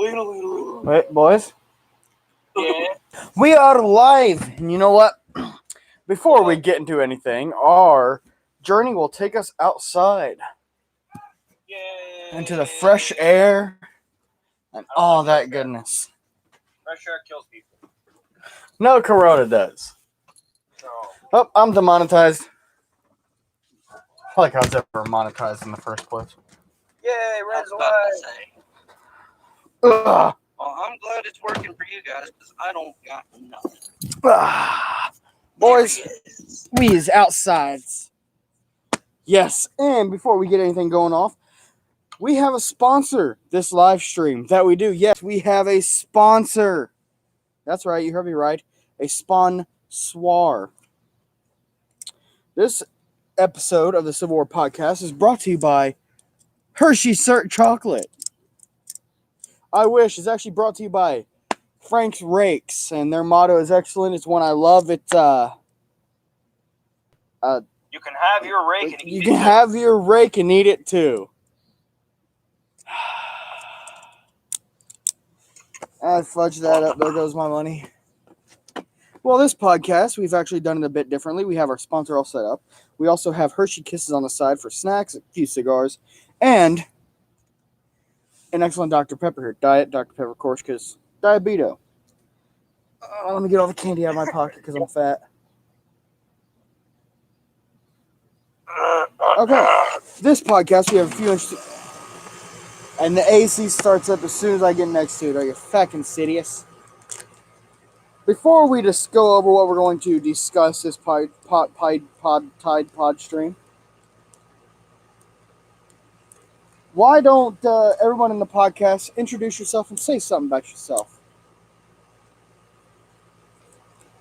Wait, boys. Yeah. We are live, and you know what? Before we get into anything, our journey will take us outside Yay. into the fresh air and all that goodness. Fresh air kills people. No, Corona does. No. Oh, I'm demonetized. I like how it's ever monetized in the first place. Yay, red's alive. Ugh. Well, I'm glad it's working for you guys because I don't got nothing. Ah. Boys, we is outsides. Yes, and before we get anything going off, we have a sponsor this live stream that we do. Yes, we have a sponsor. That's right, you heard me right. A sponsor. This episode of the Civil War Podcast is brought to you by Hershey Cert Chocolate. I Wish is actually brought to you by Frank's Rakes, and their motto is excellent. It's one I love. It's You can have your rake and eat you it can too. have your rake and eat it too. I fudged that up. There goes my money. Well, this podcast, we've actually done it a bit differently. We have our sponsor all set up. We also have Hershey Kisses on the side for snacks, a few cigars, and an excellent Dr. Pepper here. Diet Dr. Pepper, of course, because diabetes. Let me get all the candy out of my pocket because I'm fat. Okay, this podcast, we have a few interesting... And the AC starts up as soon as I get next to it. Are you fucking serious? Before we just go over what we're going to discuss this pod stream, why don't everyone in the podcast introduce yourself and say something about yourself?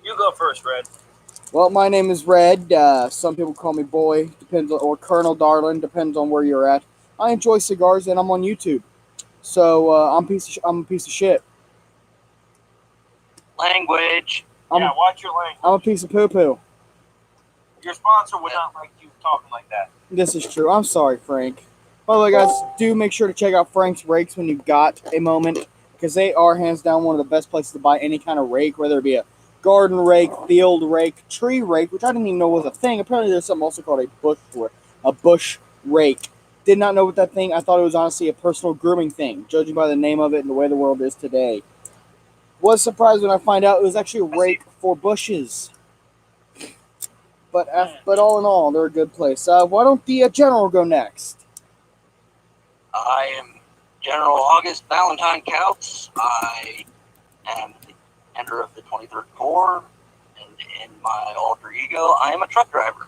You go first, Red. Well, my name is Red. Some people call me Boy, depends on, or Colonel Darlin, depends on where you're at. I enjoy cigars, and I'm on YouTube, so I'm a piece of shit. Language. Yeah, watch your language. I'm a piece of poo-poo. Your sponsor would not like you talking like that. This is true. I'm sorry, Frank. By the way, guys, do make sure to check out Frank's Rakes when you've got a moment, because they are hands down one of the best places to buy any kind of rake, whether it be a garden rake, field rake, tree rake, which I didn't even know was a thing. Apparently, there's something also called a bush rake. Did not know what that thing. I thought it was honestly a personal grooming thing, judging by the name of it and the way the world is today. Was surprised when I find out it was actually a rake for bushes. But all in all, they're a good place. Why don't the general go next? I am General August Valentine Couts. I am the commander of the 23rd Corps, and in my alter ego, I am a truck driver.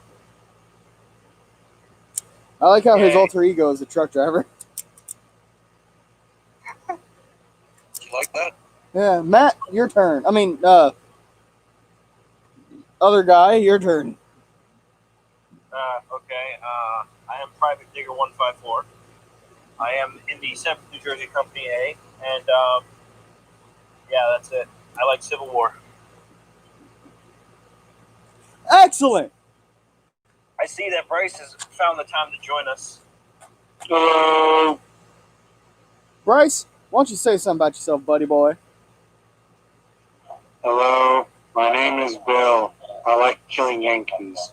I like how his alter ego is a truck driver. You like that? Yeah, Matt, your turn. I mean, other guy, your turn. Okay. I am Private Digger 154. I am in the 7th New Jersey Company A, and yeah, that's it. I like Civil War. Excellent. I see that Bryce has found the time to join us. Hello. Bryce, why don't you say something about yourself, buddy boy? Hello, my name is Bill. I like killing Yankees.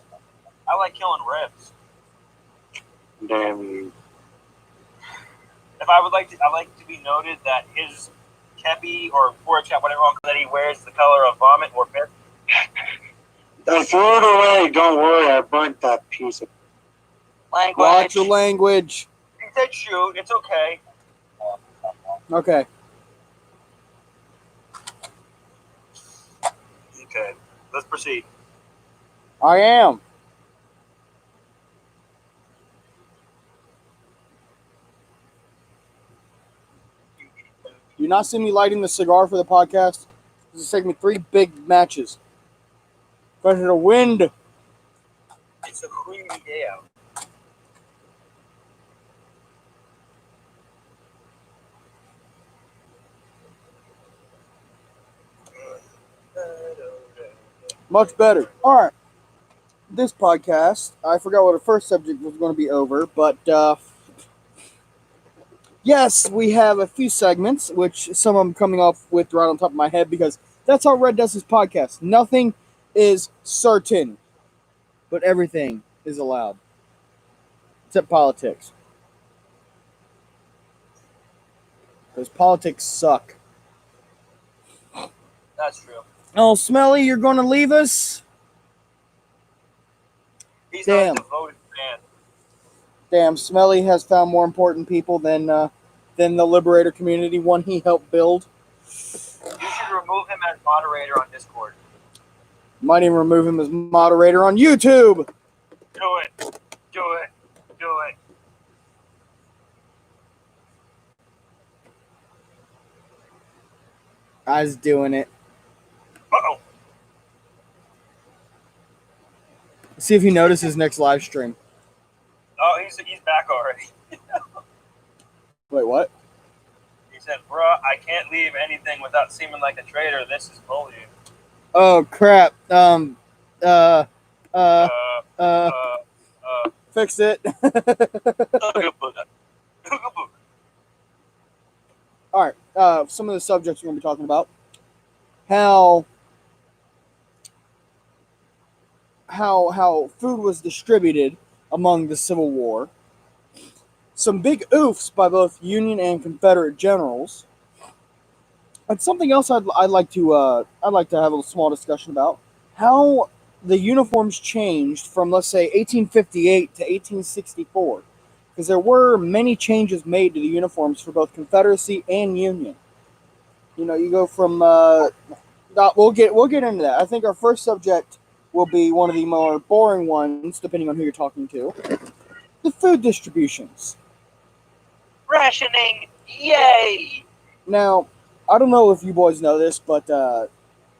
I like killing Reds. Damn you. If I would like to, I like to be noted that his kepi or forage hat, whatever that he wears, is the color of vomit or piss. I threw it away. Don't worry, I burnt that piece of... Language. Watch your language. He said shoot. It's okay. Okay. Okay. Let's proceed. I am. Do you not see me lighting the cigar for the podcast? This is taking me 3 big matches. But the wind. It's a creamy day out. Much better. All right. This podcast, I forgot what the first subject was going to be over, but Yes, we have a few segments, which some I'm coming off with right on top of my head because that's how Red does his podcast. Nothing is certain, but everything is allowed, except politics. Because politics suck. That's true. Oh, Smelly, you're going to leave us? He's Damn. not a devoted fan. Damn, Smelly has found more important people than the Liberator community, one he helped build. You should remove him as moderator on Discord. Might even remove him as moderator on YouTube. Do it. Do it. Do it. I was doing it. Uh-oh. See if he notices next live stream. Oh, he's back already. Wait, what? He said, bruh, I can't leave anything without seeming like a traitor. This is bullying. Oh crap. Uh, Fix it. All right. Some of the subjects we're going to be talking about. How food was distributed among the Civil War. Some big oofs by both Union and Confederate generals. And something else I'd like to have a small discussion about how the uniforms changed from, let's say, 1858 to 1864, because there were many changes made to the uniforms for both Confederacy and Union. You know, you go from we'll get into that. I think our first subject will be one of the more boring ones, depending on who you're talking to. The food distributions. Rationing, yay! Now, I don't know if you boys know this, but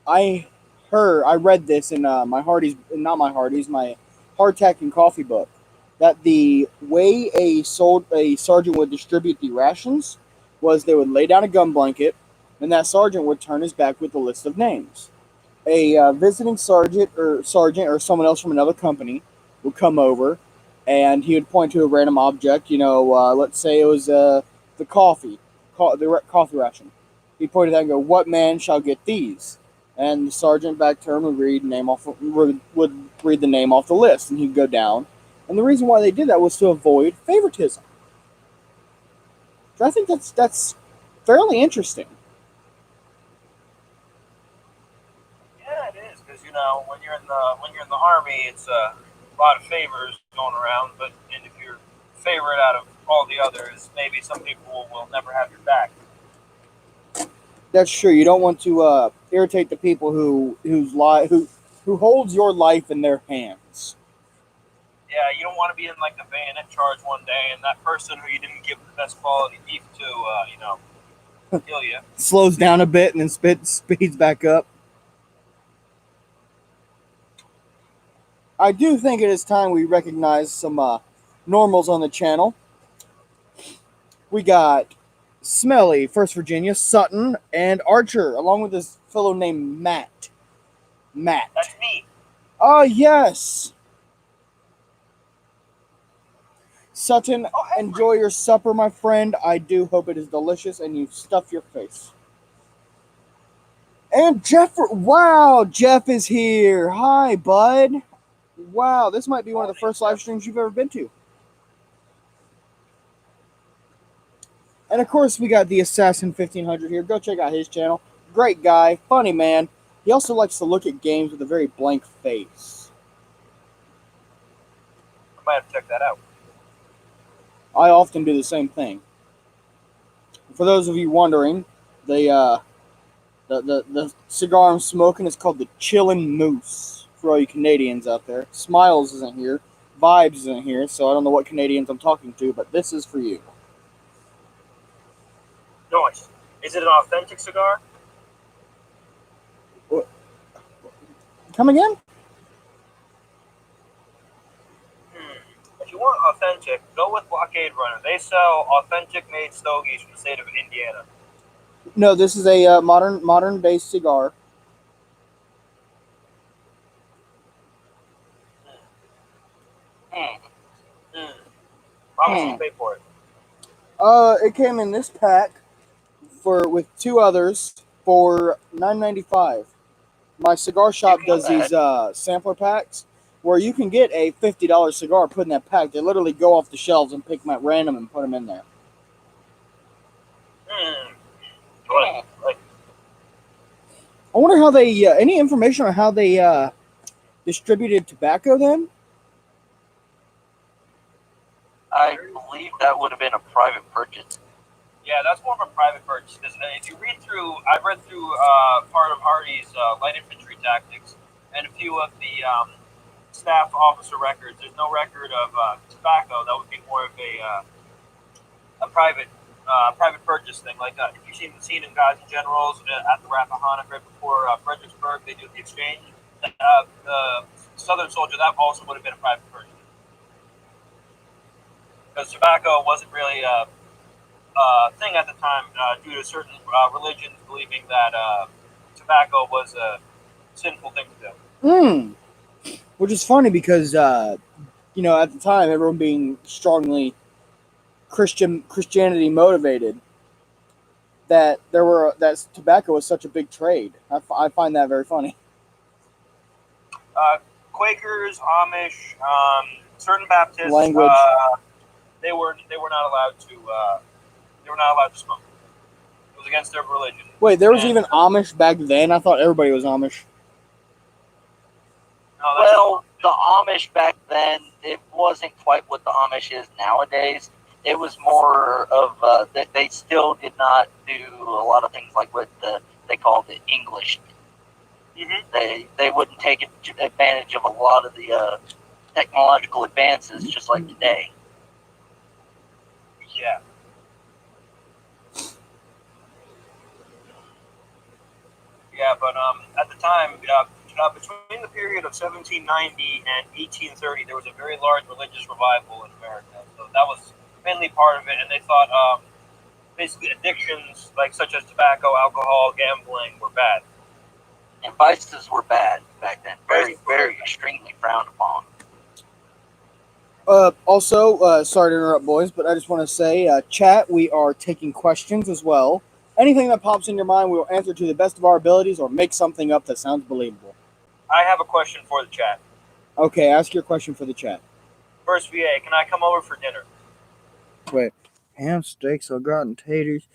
I read this in my hardtack and coffee book, that the way a sergeant would distribute the rations was they would lay down a gun blanket, and that sergeant would turn his back with a list of names. A visiting sergeant or someone else from another company would come over, and he would point to a random object. You know, let's say it was the coffee ration. He pointed that and go, "What man shall get these?" And the sergeant back term would read the name off the list, and he'd go down. And the reason why they did that was to avoid favoritism. So I think that's fairly interesting. yeah, it is, because, you know, when you're in the army, it's a lot of favors going around, and if you're favorite out of all the others, maybe some people will never have your back. That's true. You don't want to irritate the people who holds your life in their hands. Yeah, you don't want to be in like the bayonet charge one day, and that person who you didn't give the best quality beef to, kill you. Slows down a bit and then speeds back up. I do think it is time we recognize some normals on the channel. We got Smelly, First Virginia, Sutton, and Archer, along with his fellow named Matt. That's me. Oh, yes. Sutton, enjoy your supper, my friend. I do hope it is delicious and you stuff your face. And Jeff, wow, Jeff is here. Hi, bud. Wow, this might be one of the first live streams you've ever been to. And of course, we got the Assassin 1500 here. Go check out his channel. Great guy, funny man. He also likes to look at games with a very blank face. I might have to check that out. I often do the same thing. For those of you wondering, the cigar I'm smoking is called the Chillin' Moose. For all you Canadians out there, Smiles isn't here, Vibes isn't here, so I don't know what Canadians I'm talking to, but this is for you. Nice. Is it an authentic cigar? What? Come again? If you want authentic, go with Blockade Runner. They sell authentic made stogies from the state of Indiana. No, this is a modern day cigar. How much did you pay for it? It came in this pack with two others for $9.95. My cigar shop does these sampler packs where you can get a $50 cigar put in that pack. They literally go off the shelves and pick them at random and put them in there. Like, I wonder how they any information on how they distributed tobacco then? I believe that would have been a private purchase. yeah, that's more of a private purchase. Because if you read through, I've read through part of Hardy's light infantry tactics and a few of the staff officer records. There's no record of tobacco. That would be more of a private purchase thing. Like if you've seen in Guys and Generals at the Rappahannock right before Fredericksburg, they do the exchange. The Southern Soldier, that also would have been a private purchase. Because tobacco wasn't really a thing at the time due to certain religions believing that tobacco was a sinful thing to do. Which is funny because at the time everyone being strongly Christianity motivated, that tobacco was such a big trade. I find that very funny. Quakers, Amish, certain Baptists, Language. they were not allowed to smoke. It was against their religion. Wait, there was even Amish back then? I thought everybody was Amish. No, Well, the Amish back then, it wasn't quite what the Amish is nowadays. It was more of that they still did not do a lot of things like what they called it English. Mm-hmm. They wouldn't take advantage of a lot of the technological advances, just like today. Yeah. Yeah, but at the time, between the period of 1790 and 1830, there was a very large religious revival in America. So that was mainly part of it, and they thought basically addictions such as tobacco, alcohol, gambling were bad. And vices were bad back then. Very, very extremely frowned upon. Also, sorry to interrupt, boys, but I just want to say, chat, we are taking questions as well. Anything that pops in your mind, we will answer to the best of our abilities or make something up that sounds believable. I have a question for the chat. Okay, ask your question for the chat. First VA, can I come over for dinner? Wait. Ham, steaks, au gratin, taters.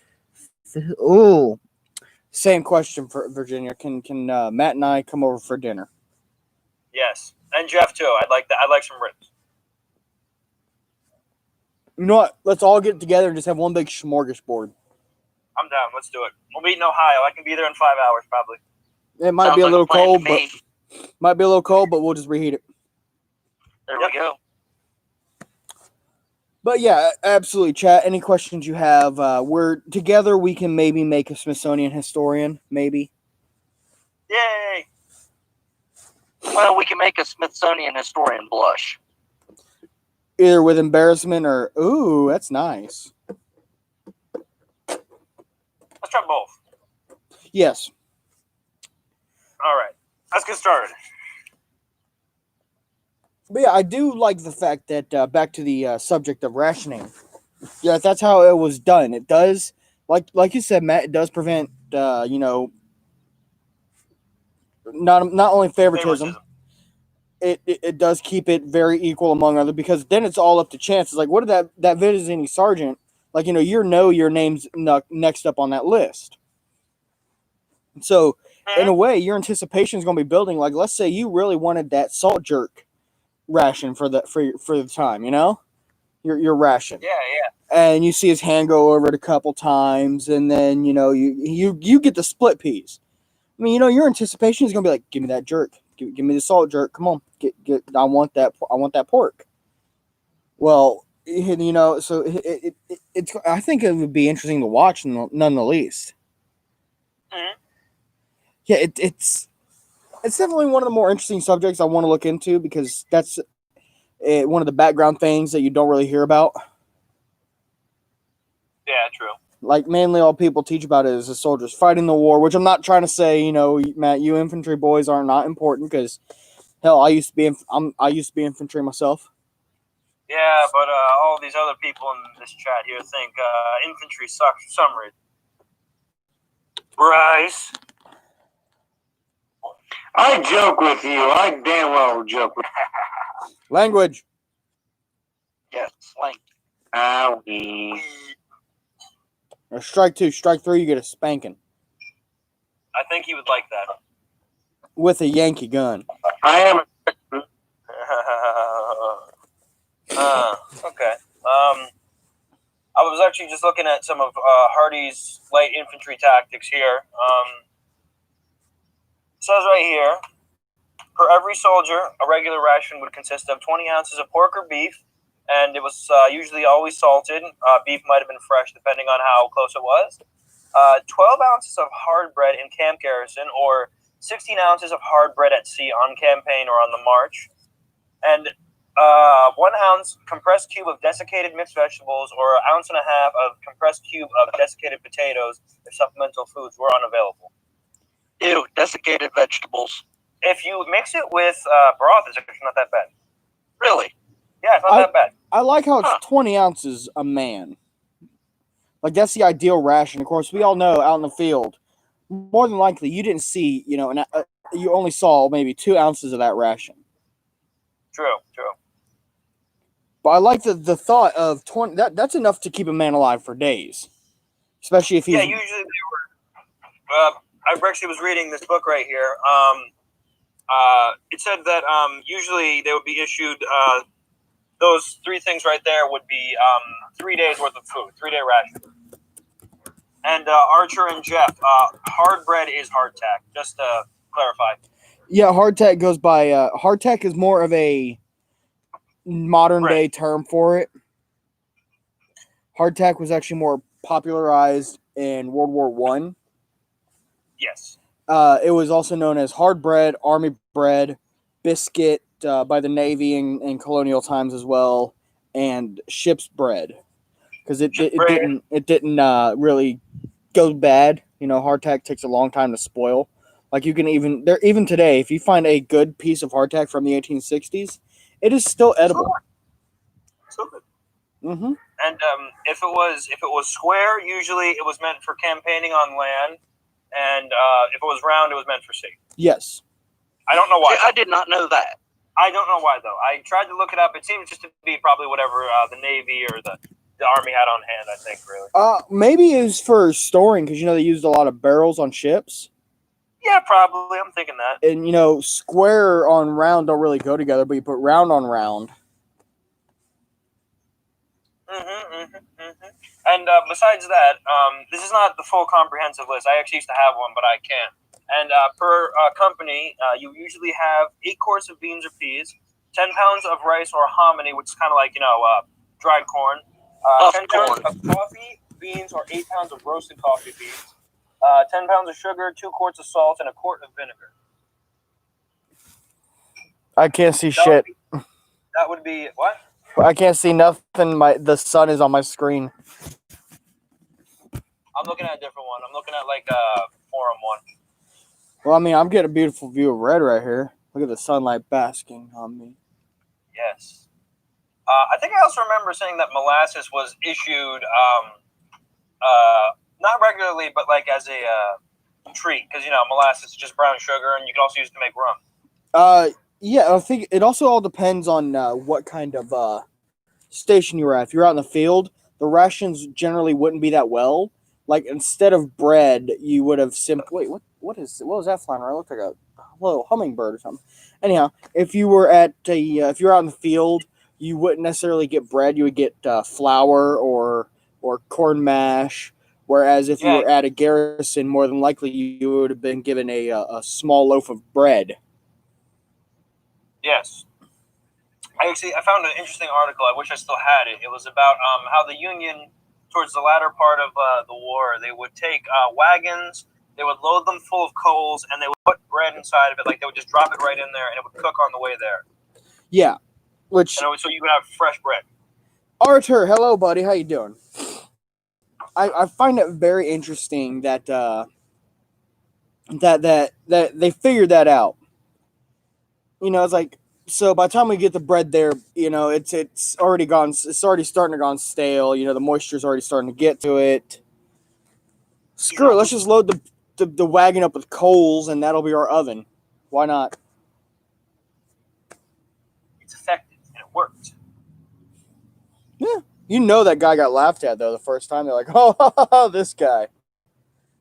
Ooh. Same question for Virginia. Can Matt and I come over for dinner? Yes, and Jeff too. I'd like that. I'd like some ribs. You know what? Let's all get together and just have one big smorgasbord. I'm down. Let's do it. We'll meet in Ohio. I can be there in 5 hours, probably. It might Sounds be a like little plan to cold, me. but we'll just reheat it. There Yep. we go. But yeah, absolutely, chat. Any questions you have? We're together. We can maybe make a Smithsonian historian. Maybe. Yay! Well, we can make a Smithsonian historian blush. Either with embarrassment or ooh, that's nice. Let's try both. Yes. All right. Let's get started. But yeah, I do like the fact that back to the subject of rationing. Yeah, that's how it was done. It does, like you said, Matt. It does prevent, not only favoritism. It does keep it very equal among other, because then it's all up to chance. It's like, what did that visiting sergeant, your name's next up on that list. So in a way, your anticipation is going to be building. Like, let's say you really wanted that salt jerk ration for the time, your ration. Yeah. And you see his hand go over it a couple times, and then you get the split peas. I mean, your anticipation is going to be like, give me that jerk. Give me the salt jerk. Come on, get. I want that pork. Well, so it's. I think it would be interesting to watch, none the least. Mm-hmm. Yeah, it's definitely one of the more interesting subjects I want to look into, because that's one of the background things that you don't really hear about. Yeah, true. Like, mainly all people teach about it is the soldiers fighting the war, which I'm not trying to say, Matt, you infantry boys are not important, because hell, I used to be infantry myself. Yeah, but all these other people in this chat here think infantry sucks for some reason. Bryce. I joke with you. I damn well joke with Language. Yes, slang. Owie. Or strike 2, strike 3, you get a spanking I think he would like that. with a Yankee gun. I am. Okay. I was actually just looking at some of Hardy's light infantry tactics here. It says right here, for every soldier, a regular ration would consist of 20 ounces of pork or beef, and it was usually always salted. Beef might have been fresh, depending on how close it was. 12 ounces of hard bread in camp garrison, or 16 ounces of hard bread at sea on campaign or on the march, and 1 ounce compressed cube of desiccated mixed vegetables, or 1.5 ounces of compressed cube of desiccated potatoes if supplemental foods were unavailable. Ew, desiccated vegetables. If you mix it with broth, it's actually not that bad. Really? Yeah, it's not that bad. I like how it's 20 ounces a man. Like, that's the ideal ration. Of course, we all know out in the field, more than likely, you didn't see, you only saw maybe 2 ounces of that ration. True. But I like the thought of 20. That's enough to keep a man alive for days, especially if he's. Yeah, usually they were. I actually was reading this book right here. It said that usually they would be issued those 3 things right there would be 3 days worth of food, 3-day ration. And Archer and Jeff, hard bread is hardtack. Just to clarify. Yeah, hardtack goes by. Hardtack is more of a modern day term for it. Hardtack was actually more popularized in World War One. Yes. It was also known as hard bread, army bread, biscuit by the Navy in colonial times as well, and ship's bread because it didn't really go bad. Hardtack takes a long time to spoil. Like, you can even today, if you find a good piece of hardtack from the 1860s, it is still edible. Still good. Mm-hmm. And if it was square, usually it was meant for campaigning on land, and if it was round, it was meant for sea. Yes. I don't know why. See, I did not know that. I don't know why though. I tried to look it up. It seems just to be probably whatever the Navy or the Army had on hand. I think really. Maybe it was for storing because they used a lot of barrels on ships. Yeah, probably. I'm thinking that. And square on round don't really go together, but you put round on round. And besides that, this is not the full comprehensive list. I actually used to have one, but I can't. And per company, you usually have 8 quarts of beans or peas, 10 pounds of rice or hominy, which is kind of like dried corn, 10 pounds of coffee beans or 8 pounds of roasted coffee beans, 10 pounds of sugar, 2 quarts of salt, and 1 quart of vinegar. I can't see shit. That would be what? I can't see nothing. The sun is on my screen. I'm looking at a different one. I'm looking at like a forum one. Well, I'm getting a beautiful view of red right here. Look at the sunlight basking on me. Yes. I think I also remember saying that molasses was issued not regularly, but like as a treat, because molasses is just brown sugar, and you can also use it to make rum. Yeah, I think it also all depends on what kind of station you're at. If you're out in the field, the rations generally wouldn't be that well. Like, instead of bread, you would have simply what was that flying around? It looked like a little hummingbird or something. Anyhow, if you were if you're out in the field, you wouldn't necessarily get bread. You would get flour or corn mash. Whereas if you were at a garrison, more than likely you would have been given a small loaf of bread. Yes. I found an interesting article. I wish I still had it. It was about how the Union, towards the latter part of the war, they would take wagons, they would load them full of coals, and they would put bread inside of it. Like, they would just drop it right in there, and it would cook on the way there. Yeah. So you could have fresh bread. Arthur, hello, buddy. How you doing? I find it very interesting that that they figured that out. It's like, So by the time we get the bread there, it's already gone. It's already starting to gone stale. The moisture's already starting to get to it. Screw it. Let's just load the wagon up with coals, and that'll be our oven. Why not? It's effective and it worked. Yeah, that guy got laughed at though the first time. They're like, "Oh, this guy."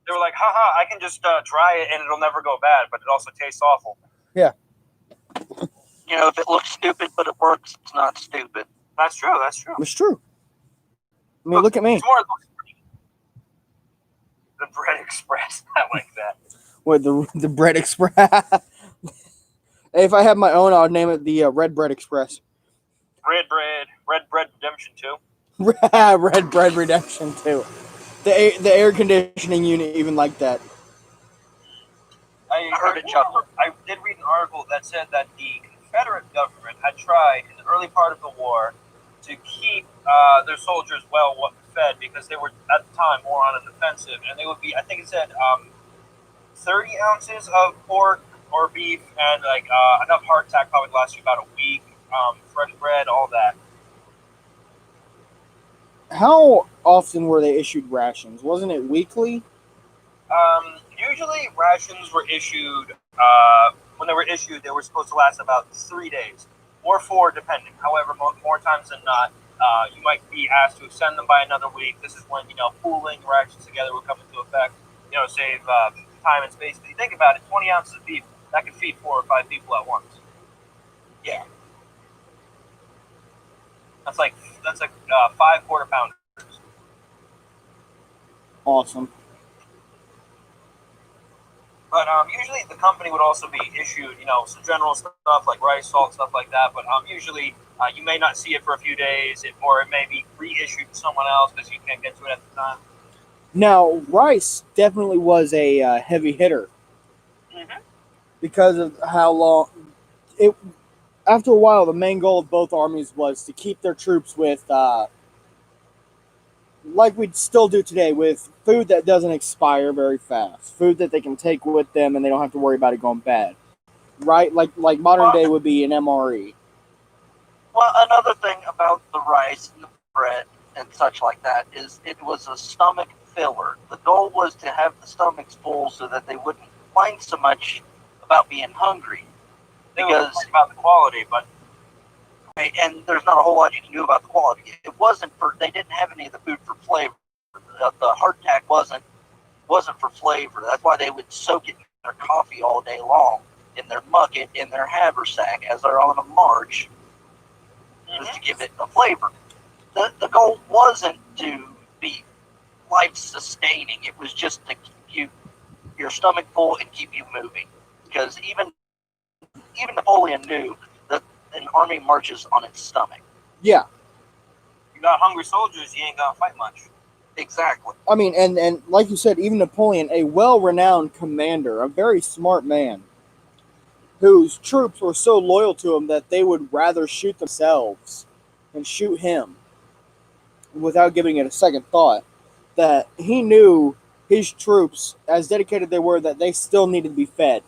They were like, haha, I can just dry it and it'll never go bad, but it also tastes awful. If it looks stupid but it works, it's not stupid. That's true. That's true. It's true. I mean, look at me. It's more the Bread Express. I like that. What the Bread Express? Hey, if I had my own, I'd name it the Red Bread Express. Red Bread Redemption 2. Red Bread Redemption 2. The air conditioning unit even like that. I heard it chuckle. I did read an article that said that the Confederate government had tried in the early part of the war to keep their soldiers well fed because they were at the time more on an offensive, and they would be, I think it said 30 ounces of pork or beef and like enough hardtack probably last you about a week, fresh bread, all that. How often were they issued rations? Wasn't it weekly? Usually rations were issued, when they were issued, they were supposed to last about 3 days, or 4 depending. However, more times than not, you might be asked to extend them by another week. This is when, pooling rations together would come into effect, save time and space. If you think about it, 20 ounces of beef, that could feed 4 or 5 people at once. Yeah. That's like 5 quarter pounders. Awesome. But usually the company would also be issued, some general stuff like rice, salt, stuff like that. But usually you may not see it for a few days, or it may be reissued to someone else because you can't get to it at the time. Now, rice definitely was a heavy hitter because of how long it. After a while, the main goal of both armies was to keep their troops with, like we still do today, with food that doesn't expire very fast, food that they can take with them and they don't have to worry about it going bad. Right? Like modern day would be an MRE. Well, another thing about the rice and the bread and such like that is it was a stomach filler. The goal was to have the stomachs full so that they wouldn't mind so much about being hungry. Because about the quality, but and there's not a whole lot you can do about the quality. It wasn't for they didn't have any of the food for flavor. The hardtack wasn't for flavor. That's why they would soak it in their coffee all day long, in their mucket, in their haversack as they're on a march, just to give it a flavor. The goal wasn't to be life sustaining. It was just to keep your stomach full and keep you moving. Because even Napoleon knew that an army marches on its stomach. Yeah. You got hungry soldiers, you ain't gonna fight much. Exactly. I mean, and like you said, even Napoleon, a well-renowned commander, a very smart man, whose troops were so loyal to him that they would rather shoot themselves than shoot him without giving it a second thought, that he knew his troops, as dedicated they were, that they still needed to be fed.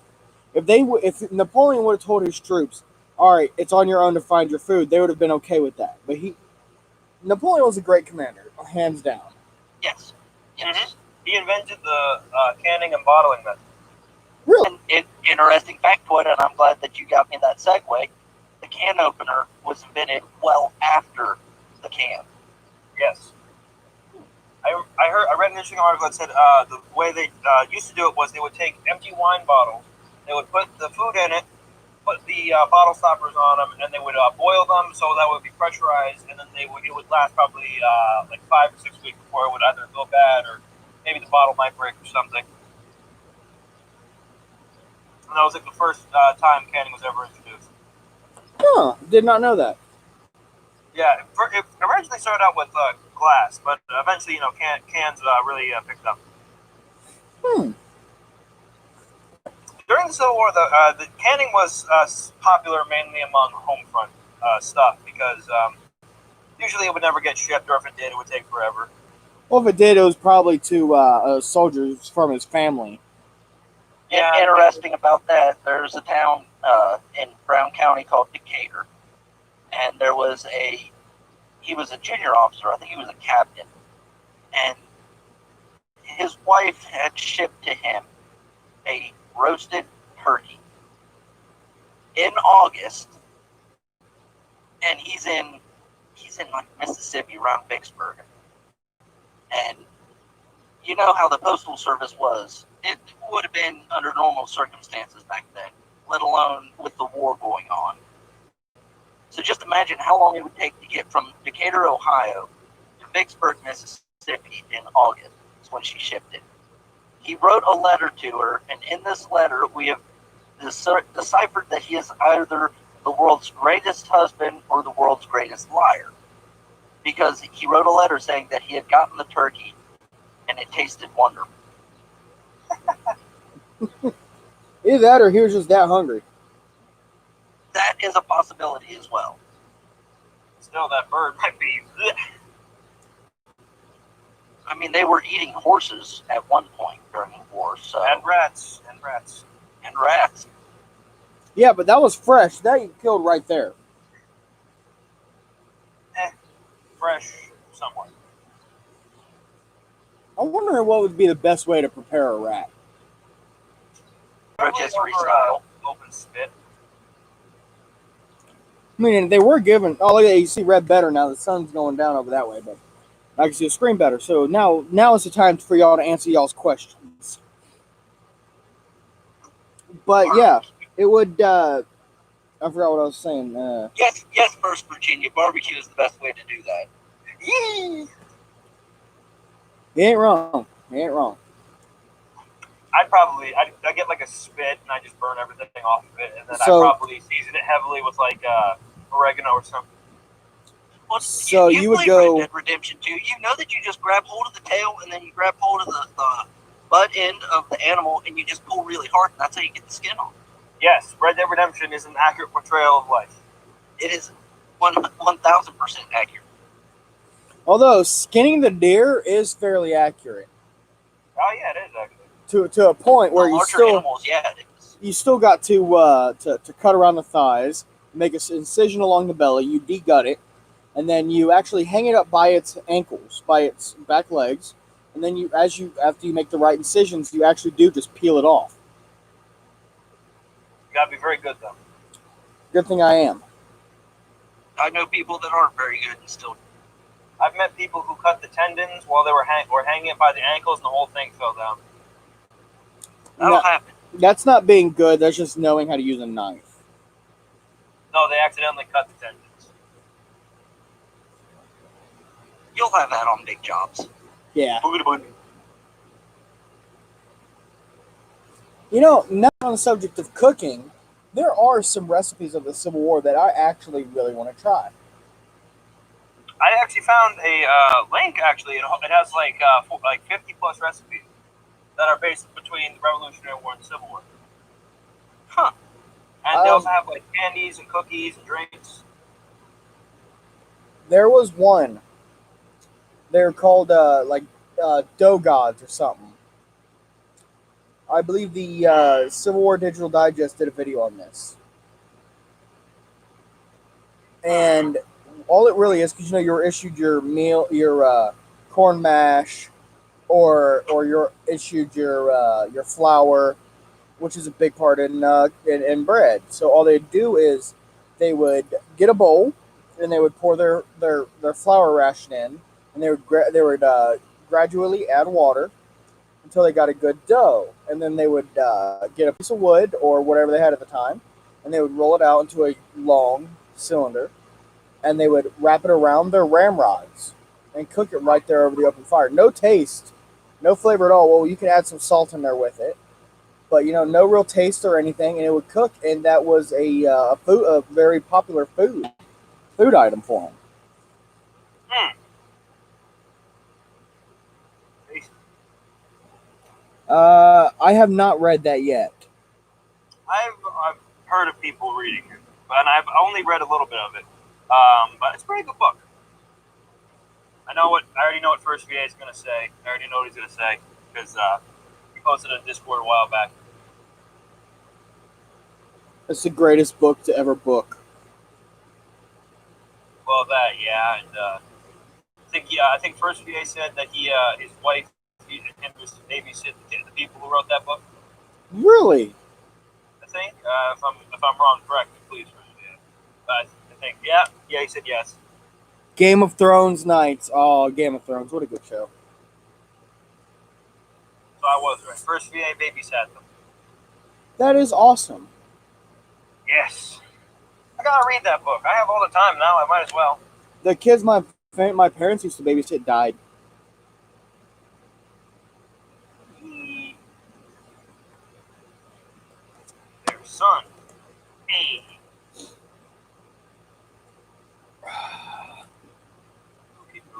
If Napoleon would have told his troops, all right, it's on your own to find your food, they would have been okay with that. But Napoleon was a great commander, hands down. Yes. He invented the canning and bottling method. Really? And interesting factoid, and I'm glad that you got me that segue. The can opener was invented well after the can. Yes. I read an interesting article that said the way they used to do it was they would take empty wine bottles, they would put the food in it, put the bottle stoppers on them, and they would boil them so that would be pressurized, and then it would last probably like 5 or 6 weeks before it would either go bad or maybe the bottle might break or something. And that was like the first time canning was ever introduced. Huh, did not know that. Yeah, it originally started out with glass, but eventually, cans really picked up. During the Civil War, the canning was popular mainly among home front stuff because usually it would never get shipped, or if it did, it would take forever. Well, if it did, it was probably to soldiers from his family. Yeah. Interesting about that, there's a town in Brown County called Decatur, and he was a junior officer. I think he was a captain, and his wife had shipped to him a roasted turkey in August, and he's in like Mississippi around Vicksburg, and you know how the postal service was. It would have been under normal circumstances back then, let alone with the war going on. So just imagine how long it would take to get from Decatur, Ohio to Vicksburg, Mississippi in August. That's when she shipped it. He wrote a letter to her, and in this letter we have deciphered that he is either the world's greatest husband or the world's greatest liar. Because he wrote a letter saying that he had gotten the turkey and it tasted wonderful. Either that or he was just that hungry. That is a possibility as well. Still, that bird might be. I mean, they were eating horses at one point during the war, so And rats. and rats. Yeah, but that was fresh. That you killed right there. Fresh, somewhat. I'm wondering what would be the best way to prepare a rat. Rotisserie style. Open spit. I mean, they were given. Oh, look at that. You see red better now. The sun's going down over that way, but I can see the screen better. So now is the time for y'all to answer y'all's questions. But yeah, it would. I forgot what I was saying. Yes, First Virginia, barbecue is the best way to do that. You ain't wrong. You ain't wrong. I'd get like a spit and I just burn everything off of it, and then So- I'd probably season it heavily with like oregano or something. Well, So you would play go- Red Dead Redemption 2. You know that you just grab hold of the tail and then you grab hold of the butt end of the animal and you just pull really hard, and that's how you get the skin off. Yes, Red Dead Redemption is an accurate portrayal of life. It is 1,000% accurate. Although skinning the deer is fairly accurate Oh yeah, it is actually. to a point where For you larger still animals, yeah, it is. you still got to cut around the thighs, make an incision along the belly, you de-gut it, and then you actually hang it up by its ankles, by its back legs, and then after you make the right incisions, you actually do just peel it off. You gotta be very good though. Good thing I am. I know people that aren't very good and still. I've met people who cut the tendons while they were hanging it by the ankles, and the whole thing fell down. That'll No, happen. that's not being good. That's just knowing how to use a knife. No, they accidentally cut the tendons. You'll have that on big jobs. Yeah. Boogity. You know, now on the subject of cooking, there are some recipes of the Civil War that I actually really want to try. I actually found a link. Actually, it has like 50 plus recipes that are based between the Revolutionary War and the Civil War. Huh. And they also have like candies and cookies and drinks. There was one. They're called dough gods or something. I believe the Civil War Digital Digest did a video on this. And all it really is, because you're issued your meal, your corn mash, or you're issued your flour, which is a big part in bread. So all they do is they would get a bowl and they would pour their flour ration in, and they would gradually add water until they got a good dough, and then they would get a piece of wood or whatever they had at the time, and they would roll it out into a long cylinder, and they would wrap it around their ramrods and cook it right there over the open fire. No taste, no flavor at all. Well, you can add some salt in there with it, but no real taste or anything, and it would cook, and that was a very popular food item for them. I have not read that yet. I've heard of people reading it, and I've only read a little bit of it. But it's a pretty good book. I already know what First VA is going to say. I already know what he's going to say because he posted on Discord a while back. It's the greatest book to ever book. Well, that yeah, and I think First VA said that his wife, and him was to babysit the people who wrote that book. Really? I think if I'm wrong, correct me, please. Yeah. I think yeah, he said yes. Game of Thrones nights. Oh, Game of Thrones. What a good show. So I was right. First VA babysat them. That is awesome. Yes. I gotta read that book. I have all the time now. I might as well. The kids my parents used to babysit died. Their son. Hey.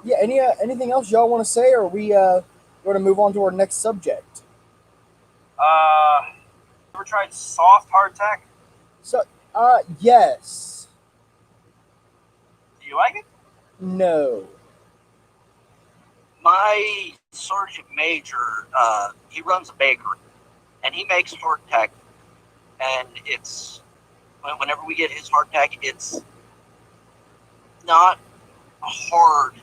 Yeah. Anything else y'all want to say, or are we going to move on to our next subject? Ever tried soft hardtack? So, yes. Do you like it? No. My sergeant major, he runs a bakery, and he makes hardtack, and it's whenever we get his hardtack, it's not hard.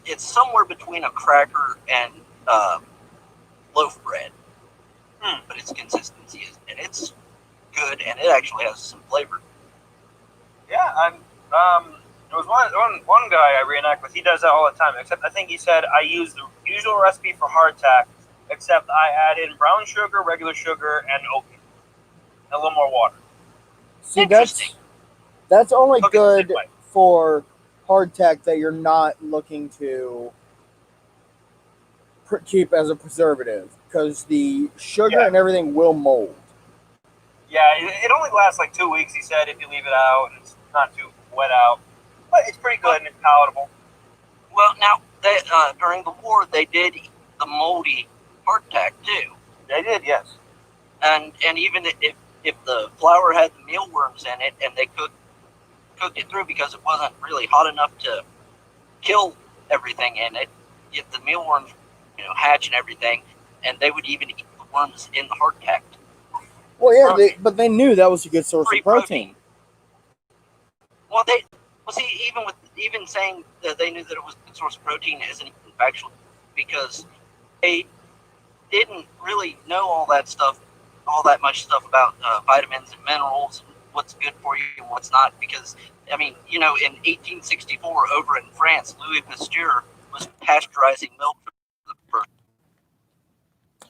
It's somewhere between a cracker and loaf bread, but its consistency is, and it's good, and it actually has some flavor. Yeah, there was one guy I reenact with. He does that all the time. Except I think he said I use the usual recipe for hardtack, except I add in brown sugar, regular sugar, and oatmeal, and a little more water. See, Interesting. that's only Cook it the same good way. for hardtack that you're not looking to keep as a preservative, because the sugar Yeah. and everything will mold. Yeah, it only lasts like 2 weeks. He said if you leave it out and it's not too wet out, but it's pretty good and it's palatable. Well, now they, during the war, they did the moldy hardtack too, They did, yes. and even if the flour had the mealworms in it, and they cooked it through because it wasn't really hot enough to kill everything in it, if the mealworms, hatch and everything, and they would even eat the worms in the hardtack. Well, yeah, but they knew that was a good source Free of protein. Well, see, even saying that they knew that it was a good source of protein isn't even factual, because they didn't really know all that much stuff about vitamins and minerals and what's good for you and what's not. Because in 1864 over in France, Louis Pasteur was pasteurizing milk for the first.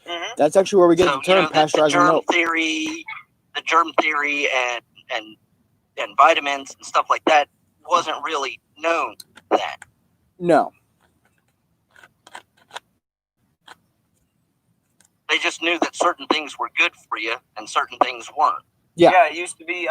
Mm-hmm. That's actually where we get the term pasteurizing milk. The germ theory and vitamins and stuff like that wasn't really known then. No. They just knew that certain things were good for you and certain things weren't. Yeah. It used to be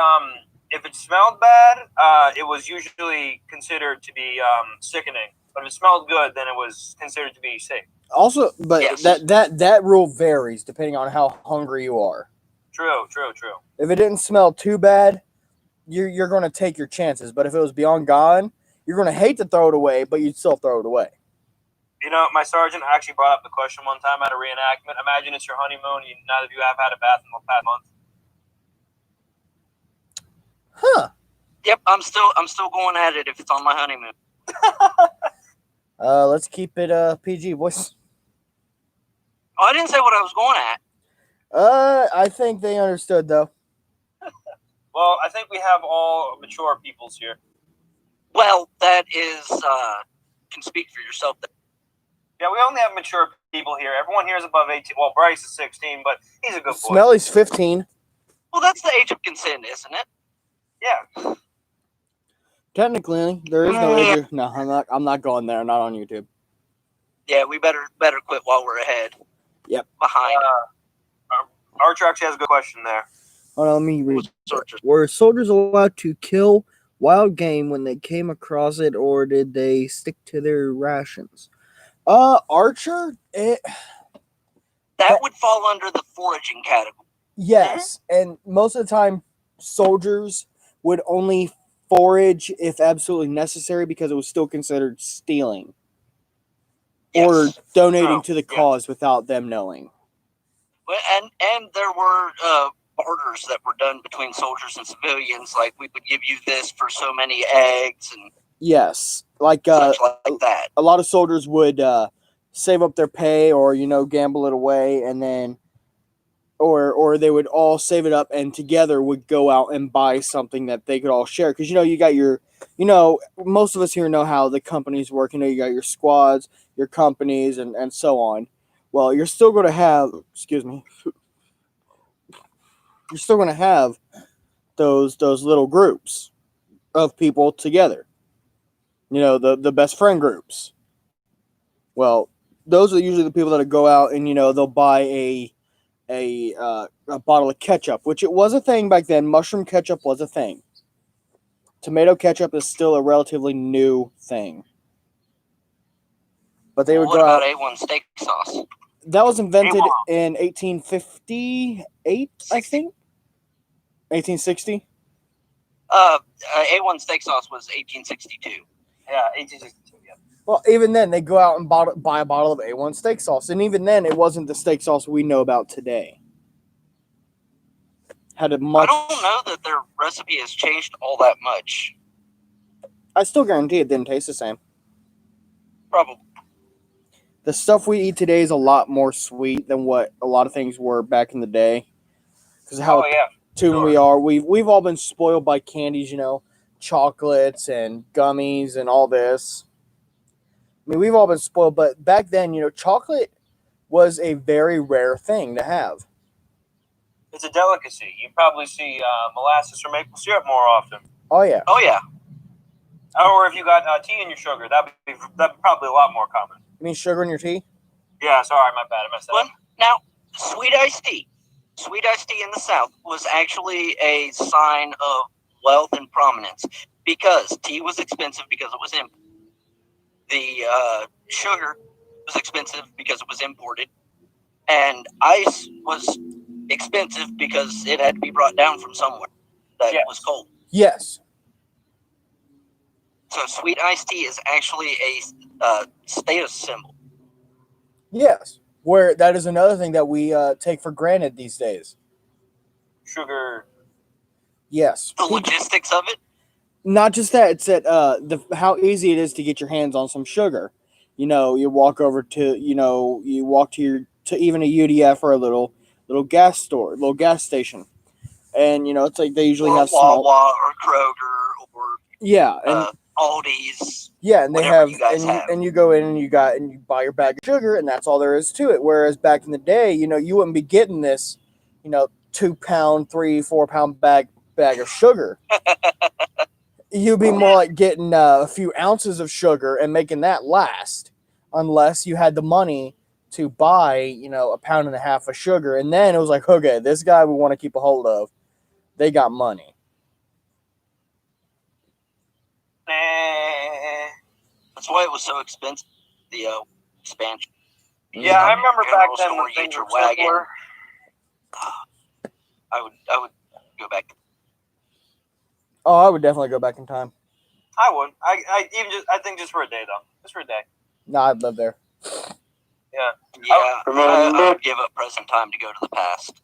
if it smelled bad, it was usually considered to be sickening. But if it smelled good, then it was considered to be safe. Also, but Yes. that rule varies depending on how hungry you are. True. If it didn't smell too bad, you're going to take your chances. But if it was beyond gone, you're going to hate to throw it away, but you'd still throw it away. My sergeant actually brought up the question one time at a reenactment. Imagine it's your honeymoon. Neither of you have had a bath in the past month. Huh. Yep, I'm still going at it if it's on my honeymoon. Let's keep it PG, boys. Oh, I didn't say what I was going at. I think they understood though. Well, I think we have all mature peoples here. Well, that is can speak for yourself. Yeah, we only have mature people here. Everyone here is above 18. Well, Bryce is 16, but he's a good boy. Smelly's 15. Well, that's the age of consent, isn't it? Yeah. Technically, there is no age. No, I'm not going there. Not on YouTube. Yeah, we better quit while we're ahead. Yep. Behind. Archer actually has a good question there. Hold on, let me read. Soldiers. Were soldiers allowed to kill wild game when they came across it, or did they stick to their rations? Archer, That would fall under the foraging category. yes, and most of the time, soldiers would only forage if absolutely necessary because it was still considered stealing or donating to the cause without them knowing. And there were barters that were done between soldiers and civilians. Like, we would give you this for so many eggs and Yes, like such like that. a lot of soldiers would save up their pay, or gamble it away, and then or they would all save it up and together would go out and buy something that they could all share. Because you got your most of us here know how the companies work. You got your squads, your companies, and so on. Well, you're still going to have, excuse me, you're still going to have those little groups of people together. The best friend groups. Well, those are usually the people that go out and they'll buy a bottle of ketchup, which it was a thing back then. Mushroom ketchup was a thing. Tomato ketchup is still a relatively new thing. But they would What go about out. A1 steak sauce? That was invented A1. in 1858, I think. 1860. A1 steak sauce was 1862. Yeah, 1862. Yeah. Well, even then, they go out and buy a bottle of A1 steak sauce, and even then, it wasn't the steak sauce we know about today. Had a much. I don't know that their recipe has changed all that much. I still guarantee it didn't taste the same. Probably. The stuff we eat today is a lot more sweet than what a lot of things were back in the day. Because how Oh yeah. tuned we are, we've all been spoiled by candies, chocolates and gummies and all this. I mean, we've all been spoiled, but back then, chocolate was a very rare thing to have. It's a delicacy. You probably see molasses or maple syrup more often. Oh yeah. Oh yeah. Or if you got tea in your sugar, that'd be probably a lot more common. You mean sugar in your tea? Yeah, sorry, my bad. I messed that Well, up. now, sweet iced tea. Sweet iced tea in the South was actually a sign of wealth and prominence because tea was expensive because it was imported. The sugar was expensive because it was imported, and ice was expensive because it had to be brought down from somewhere that was cold. Yes. So sweet iced tea is actually a status symbol. Yes. Where that is another thing that we take for granted these days. Sugar. Yes. The logistics of it. Not just that, it's that how easy it is to get your hands on some sugar. You walk over to to even a UDF or a little gas store, little gas station, and it's like they usually have Wawa small, or Kroger or yeah, and Aldi's. yeah, and they whatever have, you guys have. and you go in and you buy your bag of sugar, and that's all there is to it. Whereas back in the day, you wouldn't be getting this, 2 pound, 3-4 pound bag of sugar. You'd be more like getting a few ounces of sugar and making that last, unless you had the money to buy, 1.5 pounds of sugar. And then it was like, okay, this guy we want to keep a hold of. They got money. That's why it was so expensive. The expansion. Yeah, I remember back then General when store, you things get your were wagon. simpler. I would go back. Oh, I would definitely go back in time. I would. I think just for a day though. Just for a day. Nah, I'd live there. Yeah. Yeah, I would give up present time to go to the past.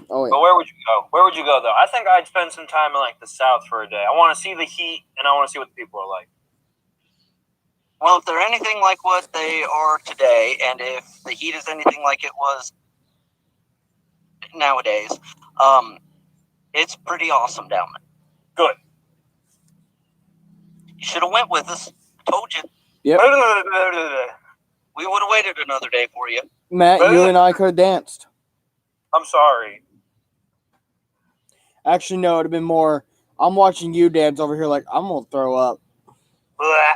Oh yeah. But where would you go? Where would you go though? I think I'd spend some time in like the South for a day. I want to see the heat and I want to see what the people are like. Well, if they're anything like what they are today, and if the heat is anything like it was nowadays, it's pretty awesome down there. Good. You should have went with us. I told you. Yep. We would have waited another day for you. Matt, you and I could have danced. I'm sorry. Actually, no, it'd have been more. I'm watching you dance over here like I'm gonna throw up.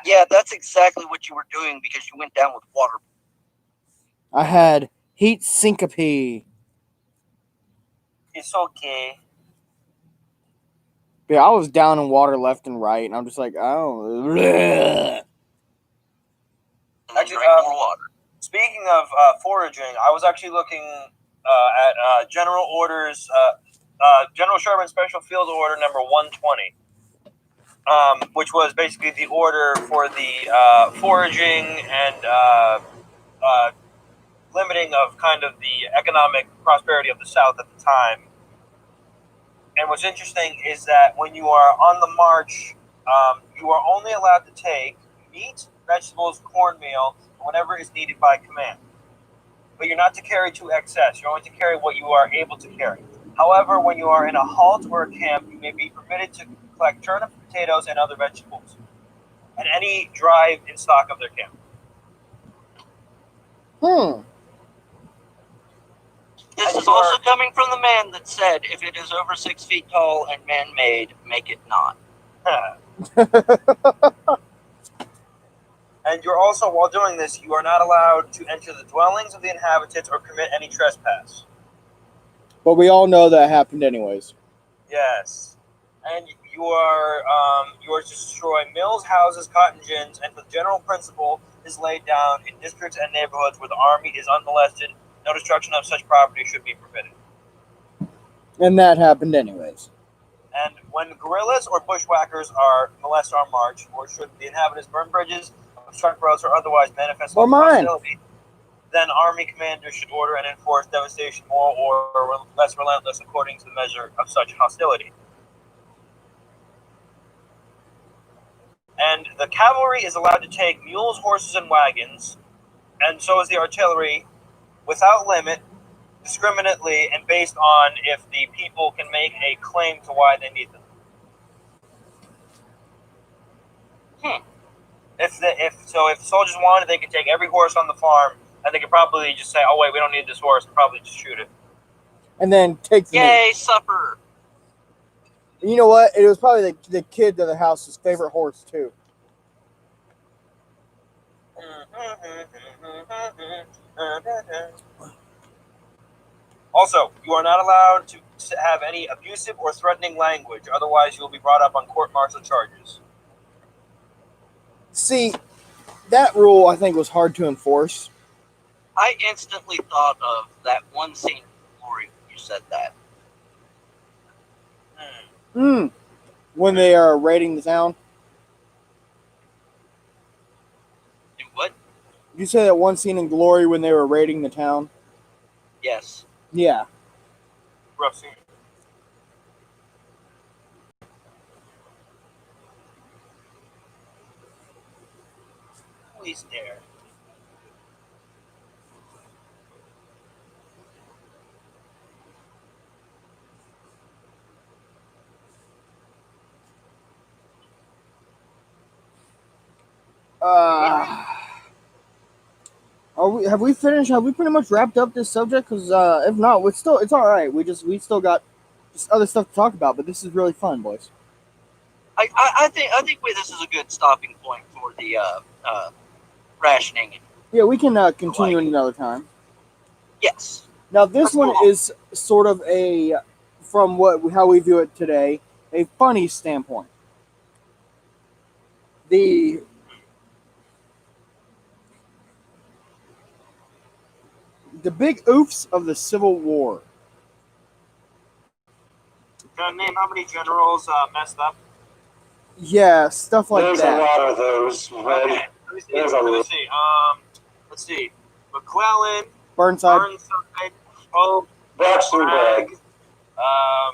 Yeah, that's exactly what you were doing because you went down with water. I had heat syncope. It's okay. Yeah, I was down in water left and right, and I'm just like, oh. And then Actually, drink more water. Speaking of foraging, I was actually looking at General Orders, General Sherman Special Field Order number 120, which was basically the order for the foraging and limited plummeting of kind of the economic prosperity of the South at the time. And what's interesting is that when you are on the march, you are only allowed to take meat, vegetables, cornmeal, whatever is needed by command. But you're not to carry to excess. You're only to carry what you are able to carry. However, when you are in a halt or a camp, you may be permitted to collect turnips, potatoes, and other vegetables, and any drive in stock of their camp. This is also coming from the man that said, if it is over 6 feet tall and man-made, make it not. And you're also, while doing this, you are not allowed to enter the dwellings of the inhabitants or commit any trespass. But we all know that happened anyways. Yes. And you are to destroy mills, houses, cotton gins, and the general principle is laid down in districts and neighborhoods where the army is unmolested. No destruction of such property should be permitted. And that happened anyways. And when guerrillas or bushwhackers are molest our march, or should the inhabitants burn bridges, obstruct roads, or otherwise manifest hostility, then army commanders should order and enforce devastation more or less relentless according to the measure of such hostility. And the cavalry is allowed to take mules, horses, and wagons, and so is the artillery, without limit, discriminately, and based on if the people can make a claim to why they need them. If soldiers wanted, they could take every horse on the farm, and they could probably just say, "Oh wait, we don't need this horse," and probably just shoot it. And then take the Yay, supper! You know what? It was probably the kid of the house's favorite horse too. Also, you are not allowed to have any abusive or threatening language, otherwise you will be brought up on court-martial charges. See, that rule I think was hard to enforce. I instantly thought of that one scene in Glory when you said that. When they are raiding the town. Do what? You say that one scene in Glory when they were raiding the town? Yes. Yeah. Rough scene. Please dare. Have we finished? Have we pretty much wrapped up this subject? Because if not, it's all right. We still got just other stuff to talk about. But this is really fun, boys. I think this is a good stopping point for the rationing. Yeah, we can continue another time. Yes. Now this Let's one move on. is sort of a, from how we view it today, a funny standpoint. The big oofs of the Civil War. Can I name how many generals messed up? Yeah, stuff like There's that. a lot of those. Okay. Right? Let me see. There's a Let me lot. see. Let's see. McClellan, Burnside. Pope, Braxton Bragg.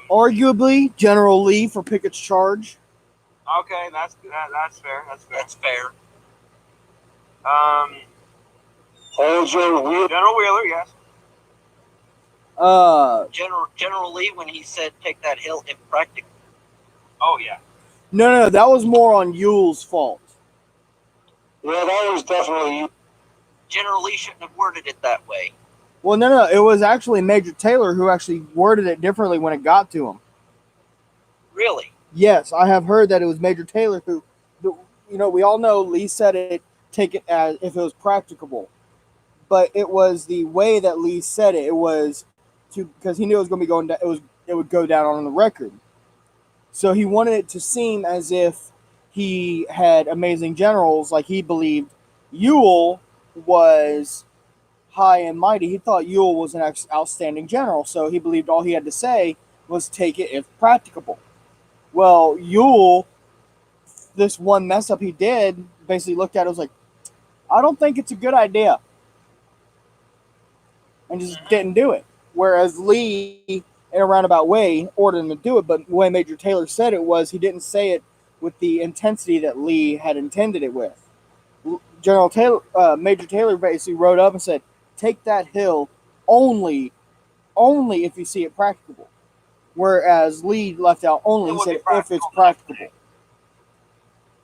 Arguably, General Lee for Pickett's charge. Okay, that's fair. That's fair. That's fair. Holger Wheeler. General Wheeler, yes. General Lee, when he said take that hill, impractical. Oh yeah. No, that was more on Ewell's fault. Yeah, that was definitely. General Lee shouldn't have worded it that way. Well, no, it was actually Major Taylor who actually worded it differently when it got to him. Really? Yes, I have heard that it was Major Taylor who, we all know Lee said it, take it as if it was practicable. But it was the way that Lee said it. It was because he knew it was going to be going down. It would go down on the record. So he wanted it to seem as if he had amazing generals, like he believed Ewell was high and mighty. He thought Ewell was an outstanding general, so he believed all he had to say was take it if practicable. Well, Ewell, this one mess up he did, basically looked at it and was like, I don't think it's a good idea. and just didn't do it. Whereas Lee, in a roundabout way, ordered him to do it, but the way Major Taylor said it was he didn't say it with the intensity that Lee had intended it with. General Taylor, Major Taylor basically wrote up and said, "Take that hill only if you see it practicable." Whereas Lee left out only. It He would said, be "If practical it's the next practicable." day.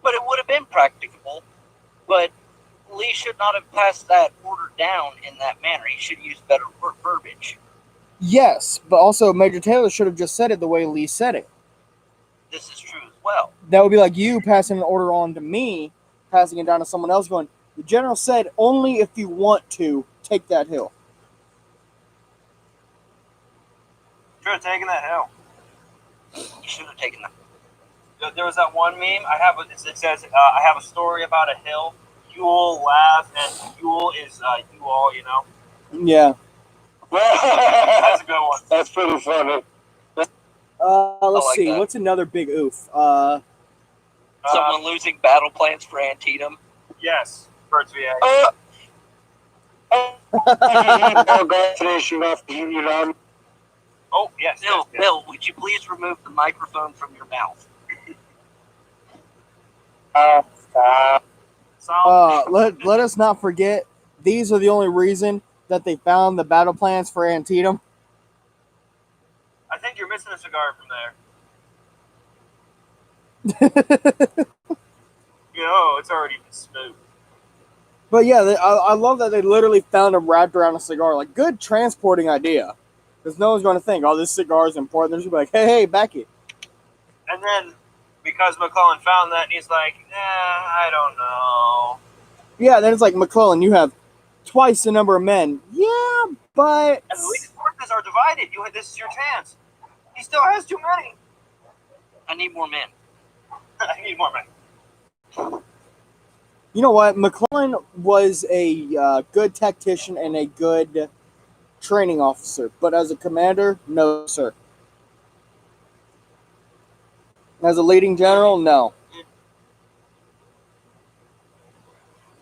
But it would have been practicable. But Lee should not have passed that order down in that manner. He should use better verbiage. Yes, but also Major Taylor should have just said it the way Lee said it. This is true as well. That would be like you passing an order on to me, passing it down to someone else, going, "The general said only if you want to take that hill." Should have taken that hill. He should have taken that. There was that one meme. It says, "I have a story about a hill. You'll laugh, and you'll is you all, you know." Yeah. That's a good one. That's pretty funny. Let's like see. that. What's another big oof? Someone losing battle plans for Antietam. Yes, Birds VA. I'll go finishing off the Union Army. Oh yes, Bill, yes, yes. Bill, would you please remove the microphone from your mouth? Solid. let us not forget, these are the only reason that they found the battle plans for Antietam. I think you're missing a cigar from there. You know, it's already smooth. But yeah, I love that they literally found them wrapped around a cigar. Like, good transporting idea. Because no one's going to think, "Oh, this cigar is important." They're just gonna be like, hey, back it. And then because McClellan found that, he's like, I don't know. Yeah, then it's like, "McClellan, you have twice the number of men." Yeah, but And the Lee's forces are divided. This is your chance. He still has too many. I need more men. I need more men. you know what? McClellan was a good tactician and a good training officer, but as a commander, no, sir. As a leading general, no.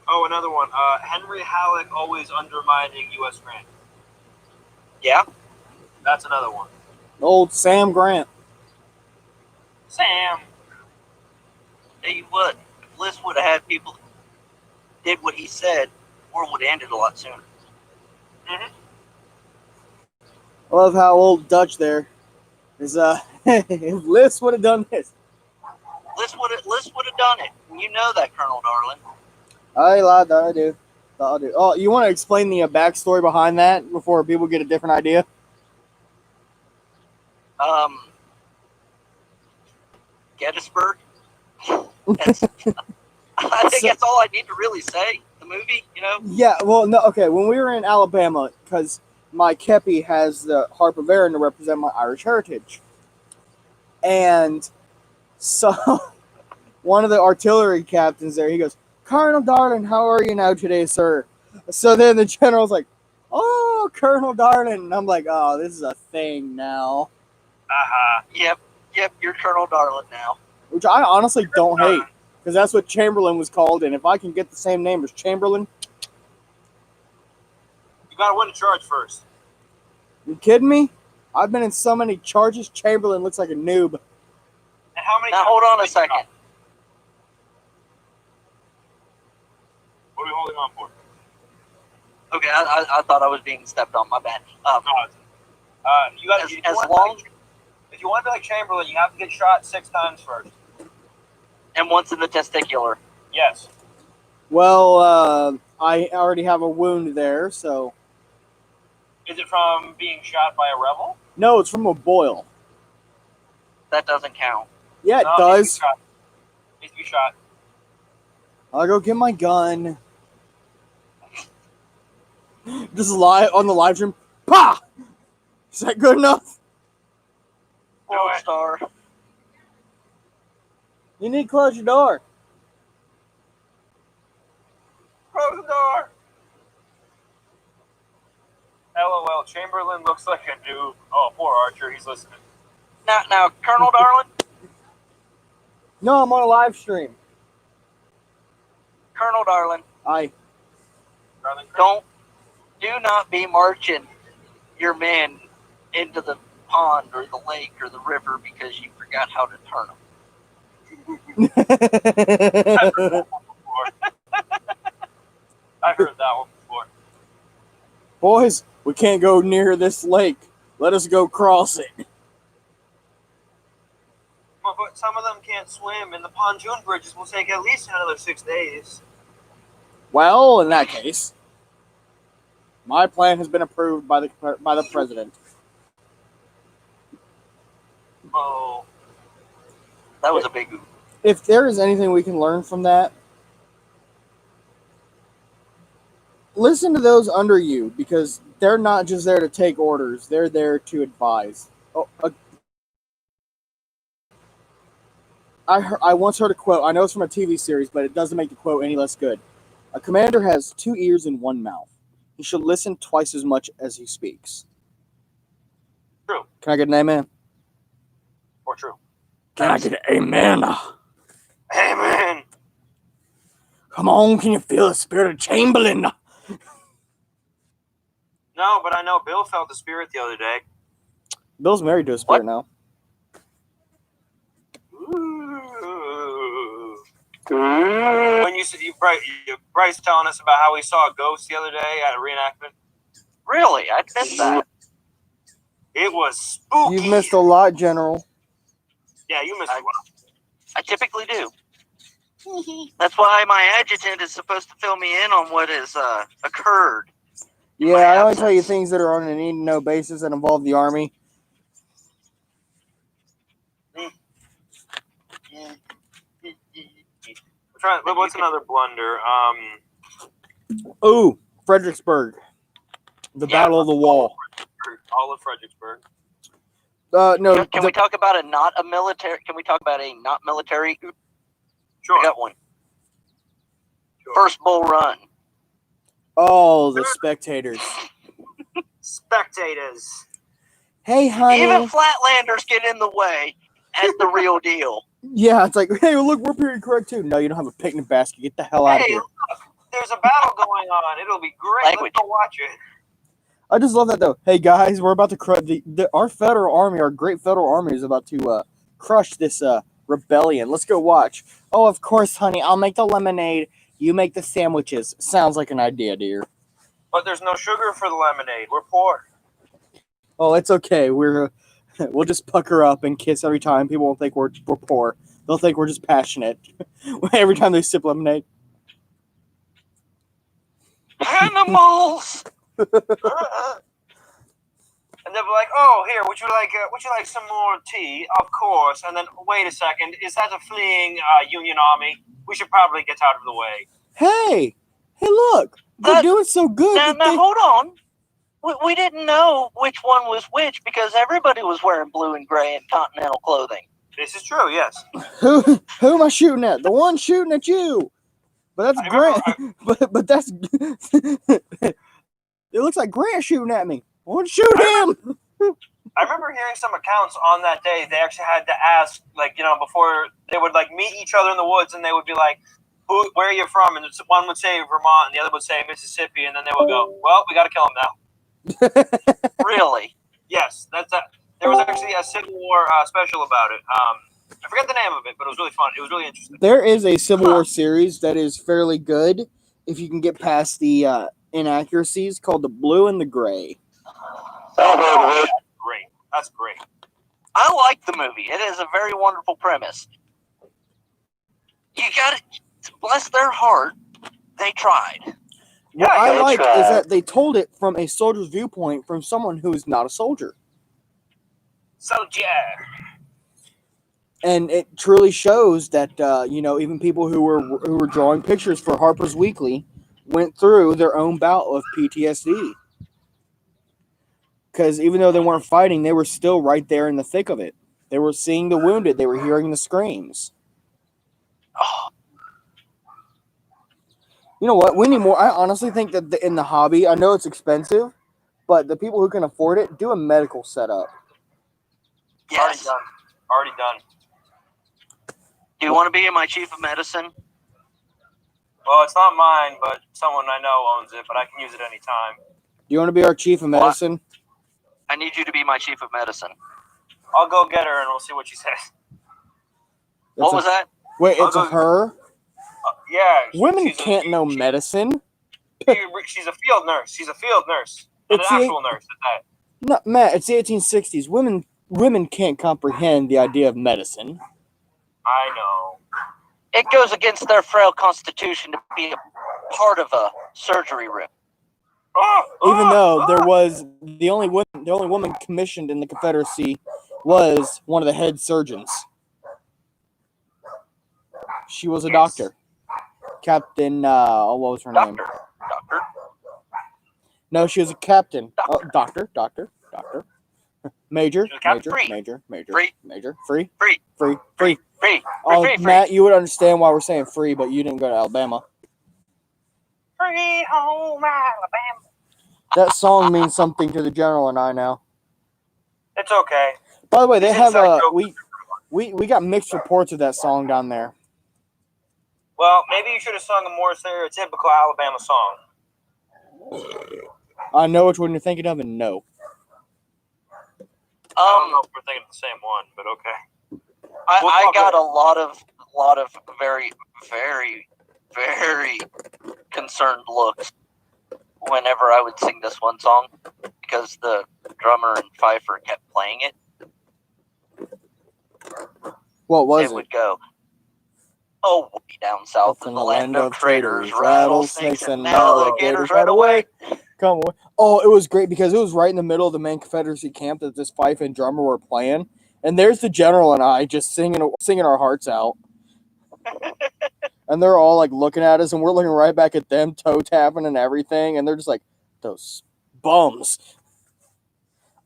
Oh, another one. Henry Halleck always undermining U.S. Grant. Yeah? That's another one. Old Sam Grant. Sam. Tell you what, if Bliss would have had people that did what he said, the war would have ended a lot sooner. Mm-hmm. I love how old Dutch there is. If Liz would have done this. Bliss would have done it. And you know that, Colonel Darling. I lied. I do. Oh, you want to explain the backstory behind that before people get a different idea? Gettysburg. I think that's all I need to really say. The movie, you know? Yeah, well, no, okay. When we were in Alabama, because my kepi has the Harp of Erin to represent my Irish heritage. And so one of the artillery captains there, he goes, "Colonel Darling, how are you now today, sir?" So then the general's like, "Oh, Colonel Darling." And I'm like, "Oh, this is a thing now." Aha. Yep, you're Colonel Darling now. Which I honestly don't hate, because that's what Chamberlain was called. And if I can get the same name as Chamberlain, You gotta win the charge first. you kidding me? I've been in so many charges, Chamberlain looks like a noob. And how many? Now times hold on did a we second. stop? What are we holding on for? Okay, I thought I was being stepped on. My bad. You got if you want to be like Chamberlain, you have to get shot 6 times first. And once in the testicular. Yes. Well, I already have a wound there, so... Is it from being shot by a rebel? No, it's from a boil. That doesn't count. Yeah, it No, does. Needs to be shot. I'll go get my gun. Just live on the live stream. Pah! Is that good enough? No way. Star. You need to close your door. Close the door. LOL. Chamberlain looks like a noob. Oh, poor Archer. He's listening. Now, Colonel Darling. No, I'm on a live stream. Colonel Darling. I Darling Chris. Do not be marching your man into the pond or the lake or the river because you forgot how to turn him. I've heard that one before. Boys, we can't go near this lake. Let us go cross it. Well, but some of them can't swim, and the pontoon bridges will take at least another 6 days. Well, in that case, my plan has been approved by the president. Oh, That was a big. If there is anything we can learn from that, listen to those under you, because they're not just there to take orders; they're there to advise. I once heard a quote. I know it's from a TV series, but it doesn't make the quote any less good. A commander has 2 ears and 1 mouth. He should listen twice as much as he speaks. True. Can I get an amen? or true. Can I get an amen? Amen. Come on, can you feel the spirit of Chamberlain? No, but I know Bill felt the spirit the other day. Bill's married to a spirit now. Ooh. When you Bryce telling us about how he saw a ghost the other day at a reenactment. Really? I missed that. It was spooky. You've missed a lot, General. Yeah, you missed a lot. I typically do. That's why my adjutant is supposed to fill me in on what has occurred. Yeah, I only tell you things that are on a need-to-know basis that involve the Army. What's another blunder? Ooh, Fredericksburg. The Battle of the Wall. All of Fredericksburg. No. Can we talk about a not military? Can we talk about a not military? Sure. I got one. Sure. First Bull Run. Oh, the spectators. Spectators. Hey, honey. Even Flatlanders get in the way as the real deal. Yeah, it's like, hey, look, we're pretty correct too. No, you don't have a picnic basket. Get the hell out of Hey, here. look, there's a battle going on. It'll be great. Language. Let's go watch it. I just love that though. Hey guys, we're about to crush our federal army. Our great federal army is about to crush this rebellion. Let's go watch. Oh, of course, honey. I'll make the lemonade. You make the sandwiches. Sounds like an idea, dear. But there's no sugar for the lemonade. We're poor. Oh, it's okay. We'll just pucker up and kiss every time. People won't think we're poor. They'll think we're just passionate every time they sip lemonade. Animals. And they'll be like, "Oh, here, would you like some more tea?" Of course. And then, wait a second, is that a fleeing Union army? We should probably get out of the way. Hey, look, they're doing so good. Now hold on. We didn't know which one was which because everybody was wearing blue and gray and Continental clothing. This is true, yes. Who am I shooting at? The one shooting at you. But that's Grant. But that's. It looks like Grant shooting at me. I want to shoot him. I remember hearing some accounts on that day. They actually had to ask, before they would meet each other in the woods, and they would be like, "Where are you from?" And one would say Vermont, and the other would say Mississippi, and then they would go, "Well, we got to kill him now." Really? Yes, there was actually a Civil War special about it. I forget the name of it, but it was really fun. It was really interesting. There is a Civil War series that is fairly good if you can get past the inaccuracies, called The Blue and the Gray. Oh, great. That's great. I like the movie. It is a very wonderful premise. You got to bless their heart. They tried. What I like tried. is that they told it from a soldier's viewpoint, from someone who is not a soldier. Soldier. And it truly shows that even people who were drawing pictures for Harper's Weekly went through their own bout of PTSD. Because even though they weren't fighting, they were still right there in the thick of it. They were seeing the wounded. They were hearing the screams. Oh, You know what? We need more. I honestly think that in the hobby, I know it's expensive, but the people who can afford it, do a medical setup. yes. Already done. Do you want to be my chief of medicine? Well, it's not mine, but someone I know owns it, but I can use it anytime. Do you want to be our chief of medicine? I need you to be my chief of medicine. I'll go get her and we'll see what she says. What was that? Wait, it's a I'll go- her? Yeah. Women she's can't know she- medicine. She's a field nurse. She's a field nurse. An It's the- actual nurse at that. No, Matt, it's the 1860s. Women can't comprehend the idea of medicine. I know. It goes against their frail constitution to be a part of a surgery room. Even though there was the only woman commissioned in the Confederacy was one of the head surgeons. She was a doctor. Captain, what was her name? Doctor. No, she was a captain. Doctor. Major. Free. Oh, Free. Matt, you would understand why we're saying free, but you didn't go to Alabama. Free home Alabama. That song means something to the general and I now. It's okay. By the way, they It's have inside a joke. we got mixed reports of that song down there. Well, maybe you should have sung a more stereotypical Alabama song. I know which one you're thinking of, and no. I don't know if we're thinking the same one, but okay. I got a lot of very, very, very concerned looks whenever I would sing this one song because the drummer and fifer kept playing it. What was It would go, "Oh, way down south in the land of traders, rattlesnakes and alligators right away." Come on. Oh, it was great because it was right in the middle of the main Confederacy camp that this fife and drummer were playing. And there's the general and I just singing our hearts out. And they're all like looking at us and we're looking right back at them, toe tapping and everything. And they're just like, those bums.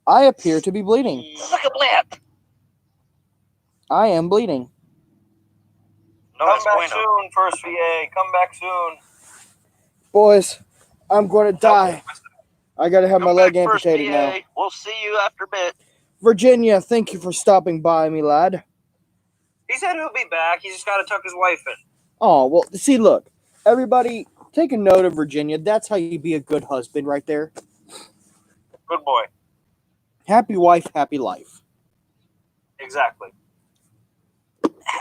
I appear to be bleeding. Suck a blat. I am bleeding. No, Come es back bueno. soon, First VA. Come back soon. Boys, I'm going to die. I got to have my Come leg back, First amputated now. VA. We'll see you after a bit. Virginia, thank you for stopping by me, lad. He said he'll be back. He's just got to tuck his wife in. Oh, well, see, look. Everybody, take a note of Virginia. That's how you be a good husband right there. Good boy. Happy wife, happy life. Exactly.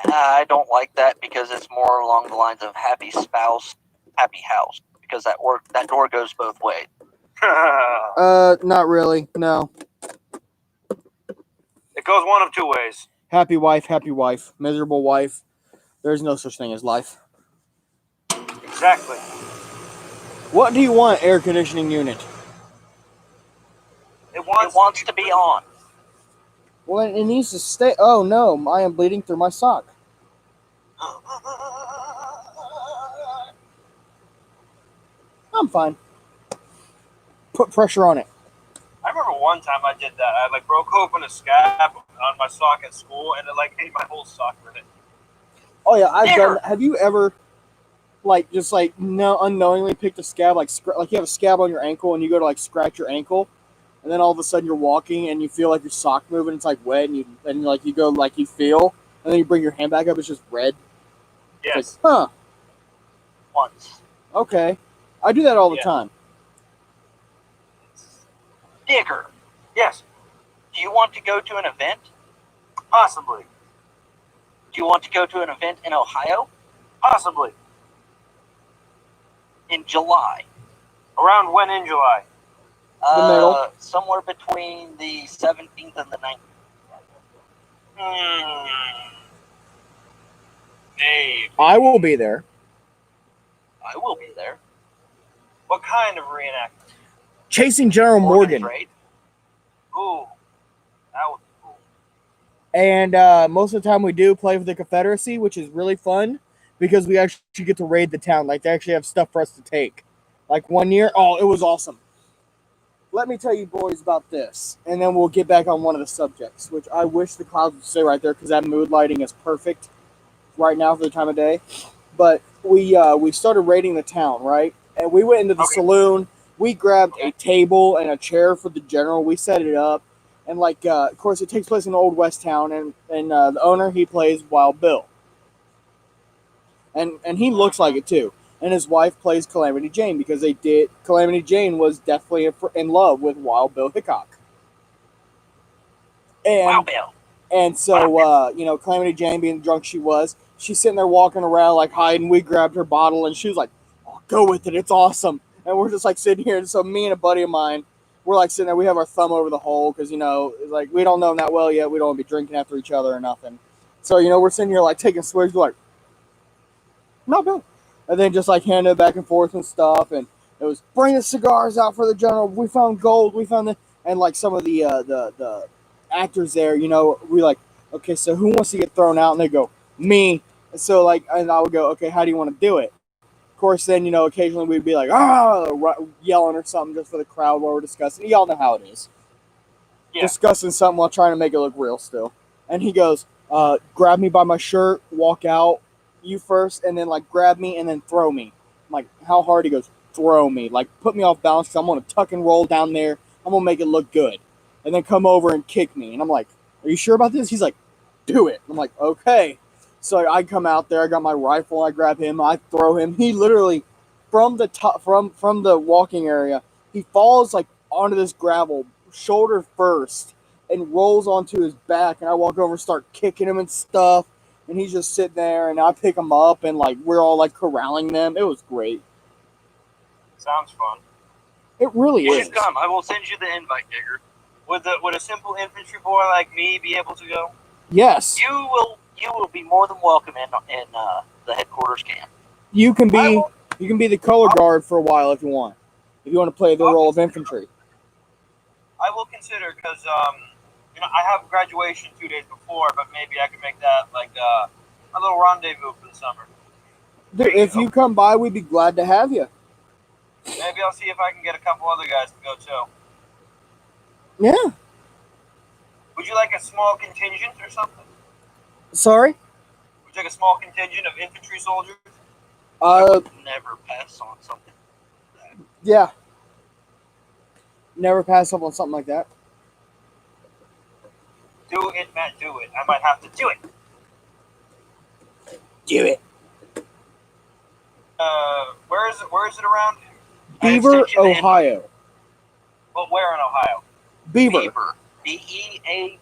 I don't like that because it's more along the lines of happy spouse, happy house. Because that door goes both ways. Not really. No. It goes one of two ways. Happy wife, miserable wife. There's no such thing as life. Exactly. What do you want, air conditioning unit? It It wants wants to be on. Well, it needs to stay. Oh, no. I am bleeding through my sock. I'm fine. Put pressure on it. I remember one time I did that. I like broke open a scab on my sock at school, and it like made my whole sock with it. Oh, yeah. I've Never. done that. Have you ever, like, just, like, no, unknowingly picked a scab, like you have a scab on your ankle, and you go to, like, scratch your ankle, and then all of a sudden you're walking, and you feel like your sock moving, it's, like, wet, and like, you go, like, you feel, and then you bring your hand back up, it's just red. Yes. It's like, huh, Once. okay. I do that all the Yeah. time. Digger, Yes. do you want to go to an event? Possibly. Do you want to go to an event in Ohio Possibly. in July? Around when in July? The middle. Somewhere between the 17th and the 19th. Dave. I will be there. I will be there. What kind of reenactment? Chasing General Morgan. Trade. Ooh. That would be cool. And most of the time we do play for the Confederacy, which is really fun because we actually get to raid the town. Like, they actually have stuff for us to take. Like, one year, oh, it was awesome. Let me tell you boys about this, and then we'll get back on one of the subjects, which I wish the clouds would stay right there because that mood lighting is perfect right now for the time of day. But we started raiding the town, right? And we went into the saloon. We grabbed a table and a chair for the general. We set it up. And, like, of course, it takes place in Old West Town, and the owner, he plays Wild Bill. And he looks like it, too. And his wife plays Calamity Jane because Calamity Jane was definitely in love with Wild Bill Hickok. Wow, And Bill. and so Calamity Jane, being the drunk she was, she's sitting there walking around like hiding. We grabbed her bottle and she was like, "Oh, go with it, it's awesome." And we're just like sitting here. And so me and a buddy of mine, we're like sitting there. We have our thumb over the hole because it's like we don't know them that well yet. We don't want to be drinking after each other or nothing. So we're sitting here like taking swigs. We're like, not bad. And then just like handing it back and forth and stuff. And it was bring the cigars out for the general. We found gold. We found the and like some of the actors there. We like, okay, so who wants to get thrown out? And they go, me. And so like, and I would go, okay, how do you want to do it? Of course, then occasionally we'd be like, yelling or something just for the crowd while we're discussing. Y'all know how it is. Yeah. Discussing something while trying to make it look real still. And he goes, grab me by my shirt, walk out, you first, and then like grab me and then throw me. I'm like, how hard? He goes, throw me. Like put me off balance because I'm going to tuck and roll down there. I'm going to make it look good. And then come over and kick me. And I'm like, are you sure about this? He's like, do it. I'm like, okay. So I come out there, I got my rifle, I grab him, I throw him. He literally, from the top, from the walking area, he falls like onto this gravel, shoulder first, and rolls onto his back. And I walk over and start kicking him and stuff. And he's just sitting there, and I pick him up, and like we're all like corralling them. It was great. Sounds fun. It really You is. should come. I will send you the invite, Digger. Would a simple infantry boy like me be able to go? Yes, You will be more than welcome in the headquarters camp. you can I be will, the color guard for a while if you want. If you want to play the role of infantry. I will consider because I have graduation 2 days before, but maybe I could make that like a little rendezvous for the summer. Dude, if you come by, we'd be glad to have you. Maybe I'll see if I can get a couple other guys to go too. Yeah. Would you like a small contingent or something? Sorry. Would you like a small contingent of infantry soldiers? Never pass on something. Yeah. Never pass up on something like that. Do it, Matt. Do it. I might have to do it. Do it. Where is it? Where is it around? Beaver, sent you the Ohio. Well, where in Ohio? Beaver. Beaver.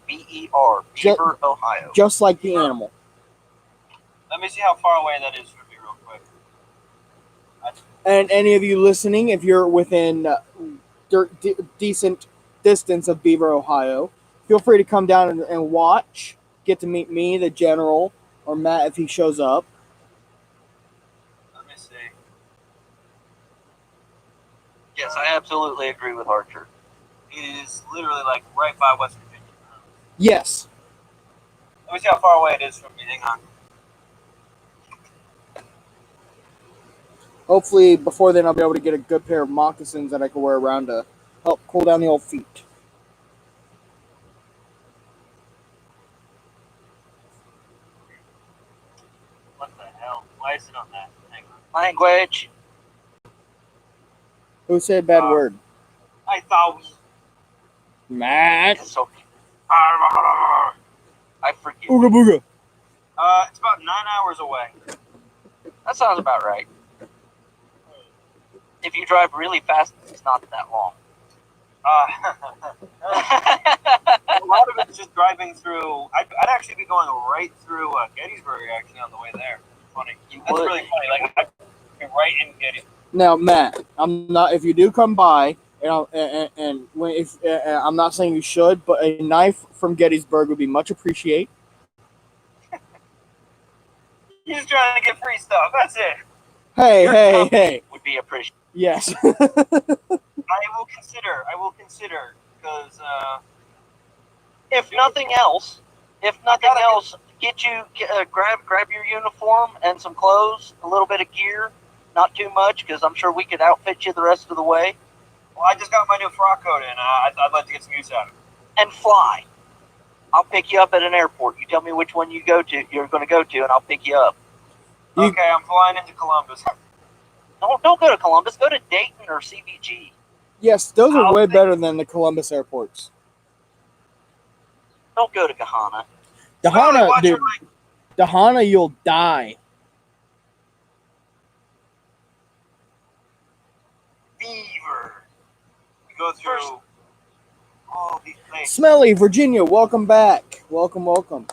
Beaver. Ju- Beaver, Ohio. Just like the animal. Let me see how far away that is from me, real quick. And any of you listening, if you're within decent distance of Beaver, Ohio, feel free to come down and watch. Get to meet me, the general, or Matt if he shows up. Let me see. Yes, I absolutely agree with Archer. It is literally like right by West Virginia. Yes. Let me see how far away it is from me. Hang on. Hopefully, before then, I'll be able to get a good pair of moccasins that I can wear around to help cool down the old feet. What the hell? Why is it on that? Hang on. Language. Who said bad word? I thought we. Matt. It's okay. I forgive you. Ooga booga. It's about 9 hours away. That sounds about right. If you drive really fast, it's not that long. A lot of it's just driving through. I'd actually be going right through Gettysburg actually on the way there. Funny. That's would. really funny. Like I'd be right in Gettysburg. Now, Matt, I'm not. If you do come by, and when if I'm not saying you should, but a knife from Gettysburg would be much appreciated. He's trying to get free stuff. That's it. Hey, Your hey, company hey. would be appreciated. Yes. I will consider because If nothing else, get you grab your uniform and some clothes, a little bit of gear, not too much, because I'm sure we could outfit you the rest of the way, well, I just got my new frock coat in. I'd like to get some use out of it. and fly. I'll pick you up at an airport. You tell me which one you're going to go to, and I'll pick you up. Okay, I'm flying into Columbus. Don't go to Columbus. Go to Dayton or CBG. Yes, those are I'll way think- better than the Columbus airports. Don't go to Kahana. Dahana, Watch dude. your, like, Dahana, you'll die. Beaver. We go through. First- Oh, these places. Smelly, Virginia, welcome back. Welcome, welcome.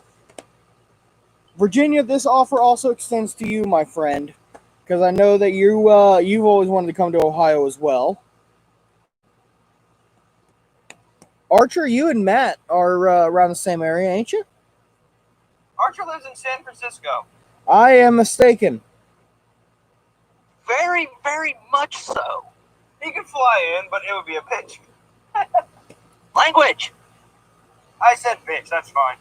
Virginia, this offer also extends to you, my friend, because I know that you've always wanted to come to Ohio as well. Archer, you and Matt are around the same area, ain't you? Archer lives in San Francisco. I am mistaken. Very, very much so. He could fly in, but it would be a bitch. Language. I said bitch, that's fine.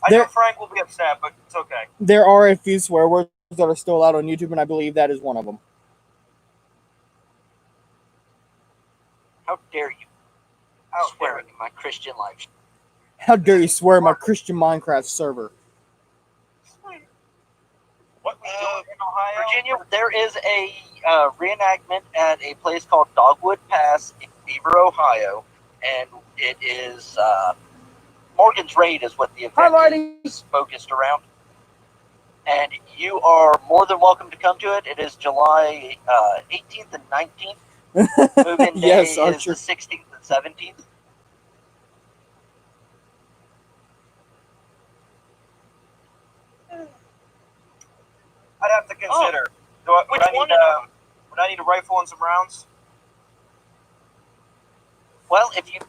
I There- know Frank will be upset, but it's okay. There are a few swear words that are still allowed on YouTube, and I believe that is one of them. How dare you How swearing in my Christian life? How dare you swear my Christian Minecraft server? What we doing in Ohio? Virginia, there is a reenactment at a place called Dogwood Pass in Beaver, Ohio, and it is Morgan's Raid is what the Hi, event Marty. is focused around. And you are more than welcome to come to it. It is July 18th and 19th. Move-in day Yes, is Archer. the 16th and 17th. I'd have to consider. Would which I one need, of them? would I need a rifle and some rounds? Well, if you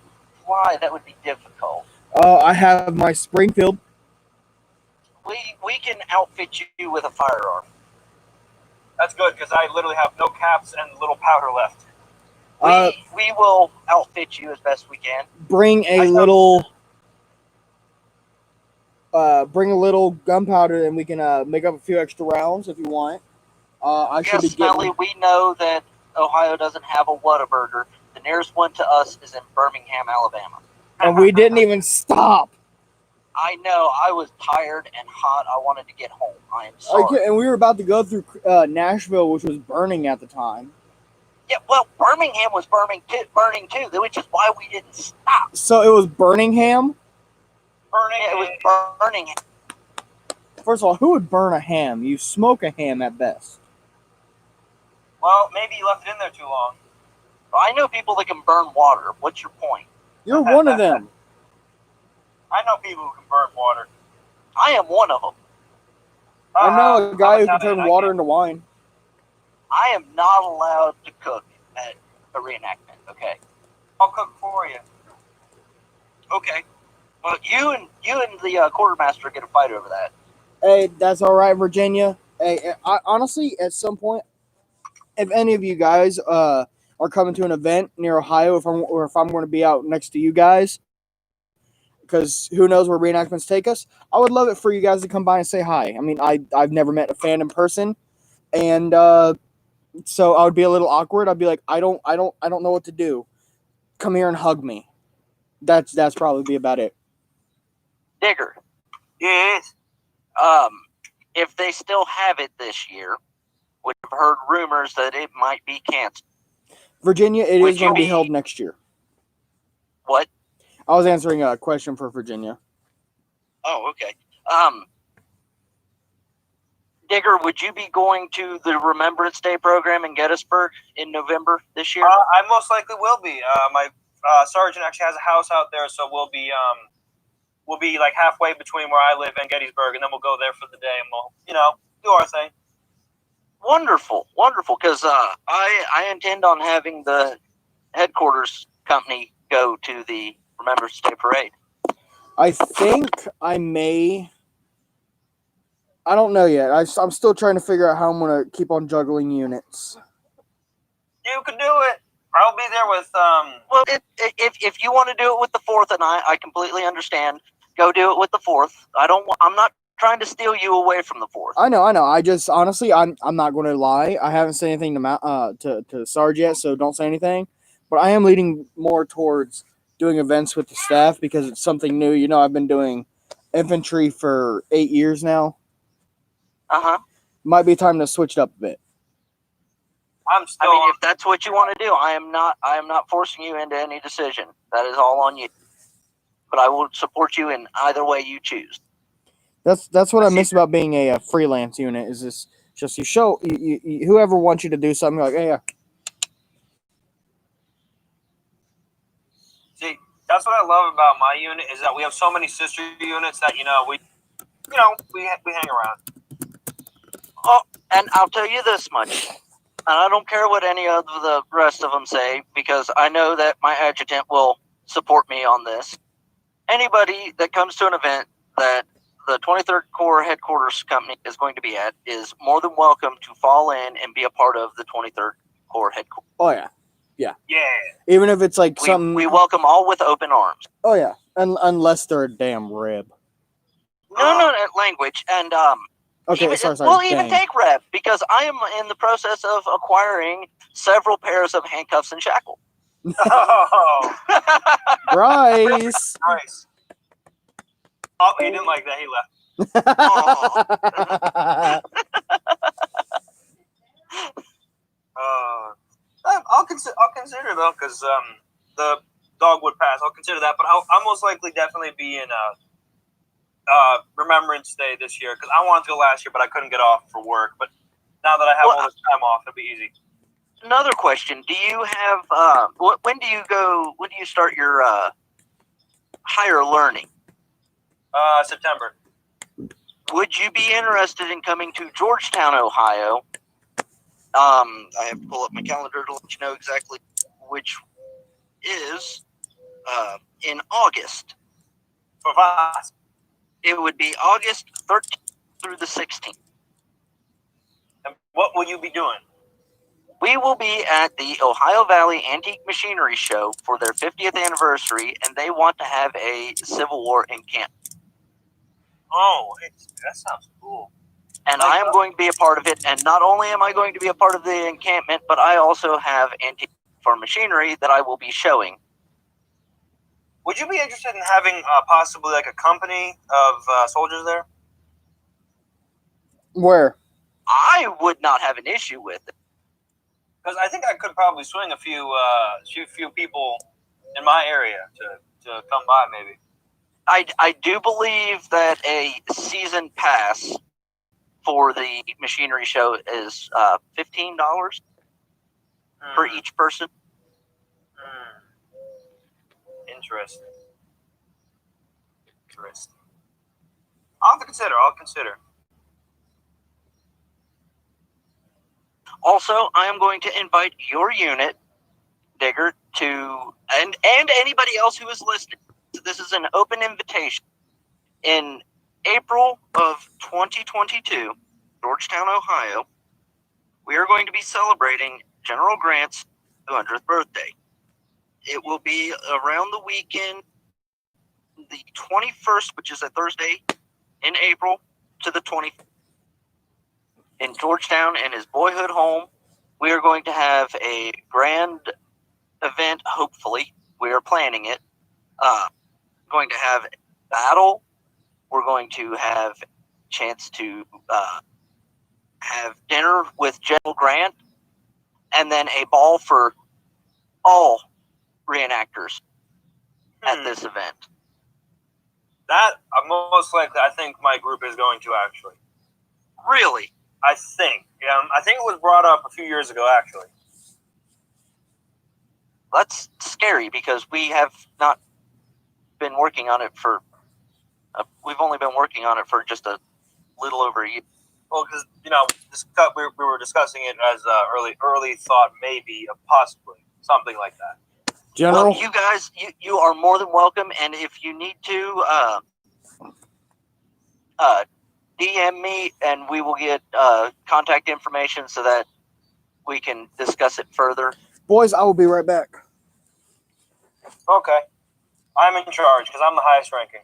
fly, that would be difficult. I have my Springfield. We can outfit you with a firearm. That's good, because I literally have no caps and little powder left. We will outfit you as best we can. Bring a little gunpowder, and we can make up a few extra rounds if you want. I should Yes, be Smelly, getting. we know that Ohio doesn't have a Whataburger. The nearest one to us is in Birmingham, Alabama. And we didn't even stop. I know. I was tired and hot. I wanted to get home. I am sorry. And we were about to go through Nashville, which was burning at the time. Yeah, well, Birmingham was burning too, which is why we didn't stop. So it was Birmingham. Burning. Yeah, it was burning. First of all, who would burn a ham? You smoke a ham at best. Well, maybe you left it in there too long. I know people that can burn water. What's your point? You're one of them. I know people who can burn water. I am one of them. I know a guy who can I'm turn Italian, water into wine. I am not allowed to cook at a reenactment. Okay. I'll cook for you. Okay. Well, you and the quartermaster get a fight over that. Hey, that's all right, Virginia. Hey, honestly, at some point, if any of you guys are coming to an event near Ohio, if I'm going to be out next to you guys, because who knows where reenactments take us, I would love it for you guys to come by and say hi. I mean, I've never met a fan in person, and so I would be a little awkward. I'd be like, I don't know what to do. Come here and hug me. That's probably be about it. Digger. Yes. If they still have it this year, we've heard rumors that it might be canceled. Virginia, it Would is going to you be be- held next year. What? I was answering a question for Virginia. Oh, okay. Digger, would you be going to the Remembrance Day program in Gettysburg in November this year? I most likely will be. My sergeant actually has a house out there, so we'll be like halfway between where I live and Gettysburg, and then we'll go there for the day, and we'll do our thing. Wonderful, wonderful. Because I intend on having the headquarters company go to the Remembrance Day parade. I think I may. I don't know yet. I'm still trying to figure out how I'm going to keep on juggling units. You could do it. I'll be there with Well, if you want to do it with the 4th, and I completely understand, go do it with the 4th. I'm not trying to steal you away from the 4th. I know. I just honestly, I'm not going to lie. I haven't said anything to Sarge yet, so don't say anything. But I am leading more towards doing events with the staff because it's something new. You know, I've been doing infantry for 8 years now. Might be time to switch it up a bit. I'm still. I mean, if that's what you want to do, I am not forcing you into any decision. That is all on you. But I will support you in either way you choose. That's what I miss about being a freelance unit. Is this just you show whoever wants you to do something, you're like, hey, that's what I love about my unit is that we have so many sister units that we hang around. Oh, and I'll tell you this much, and I don't care what any of the rest of them say, because I know that my adjutant will support me on this. Anybody that comes to an event that the 23rd Corps headquarters company is going to be at is more than welcome to fall in and be a part of the 23rd Corps headquarters. Oh yeah, Yeah. even if it's like something. We welcome all with open arms. Oh yeah, unless they're a damn rib. No, language, and Okay, even, sorry. we'll even dang. take rep, because I am in the process of acquiring several pairs of handcuffs and shackles. Oh, Bryce. nice. Oh, he didn't like that. He left. I'll consider though, because the dog would pass. I'll consider that, but I'll most likely definitely be in Remembrance Day this year, because I wanted to go last year, but I couldn't get off for work. But now that I have all this time off, it'll be easy. Another question: do you have when do you go? When do you start your higher learning? September. Would you be interested in coming to Georgetown, Ohio? I have to pull up my calendar to let you know exactly which is in August. For us. It would be August 13th through the 16th. And what will you be doing? We will be at the Ohio Valley Antique Machinery Show for their 50th anniversary, and they want to have a Civil War encampment. Oh, that sounds cool. And I am going to be a part of it, and not only am I going to be a part of the encampment, but I also have antique farm machinery that I will be showing. Would you be interested in having possibly like a company of soldiers there? Where? I would not have an issue with it. Because I think I could probably swing a few people in my area to come by, maybe. I do believe that a season pass for the machinery show is $15 for each person. Interesting. I'll consider. Also, I am going to invite your unit, Digger, and anybody else who is listening. This is an open invitation. In April of 2022, Georgetown, Ohio, we are going to be celebrating General Grant's 200th birthday. It will be around the weekend, the 21st, which is a Thursday, in April, to the 25th. In Georgetown and his boyhood home, we are going to have a grand event, hopefully. We are planning it. Going to have battle. We're going to have a chance to have dinner with General Grant, and then a ball for all reenactors at this event. That most likely, I think my group is going to actually. Really? I think. Yeah, I think it was brought up a few years ago, actually. That's scary, because we have not been working on it for. We've only been working on it for just a little over a year. Well, because we were discussing it as early thought, maybe possibly something like that. General, well, you guys, you are more than welcome, and if you need to DM me, and we will get contact information so that we can discuss it further. boys, I will be right back. Okay, I'm in charge because I'm the highest ranking.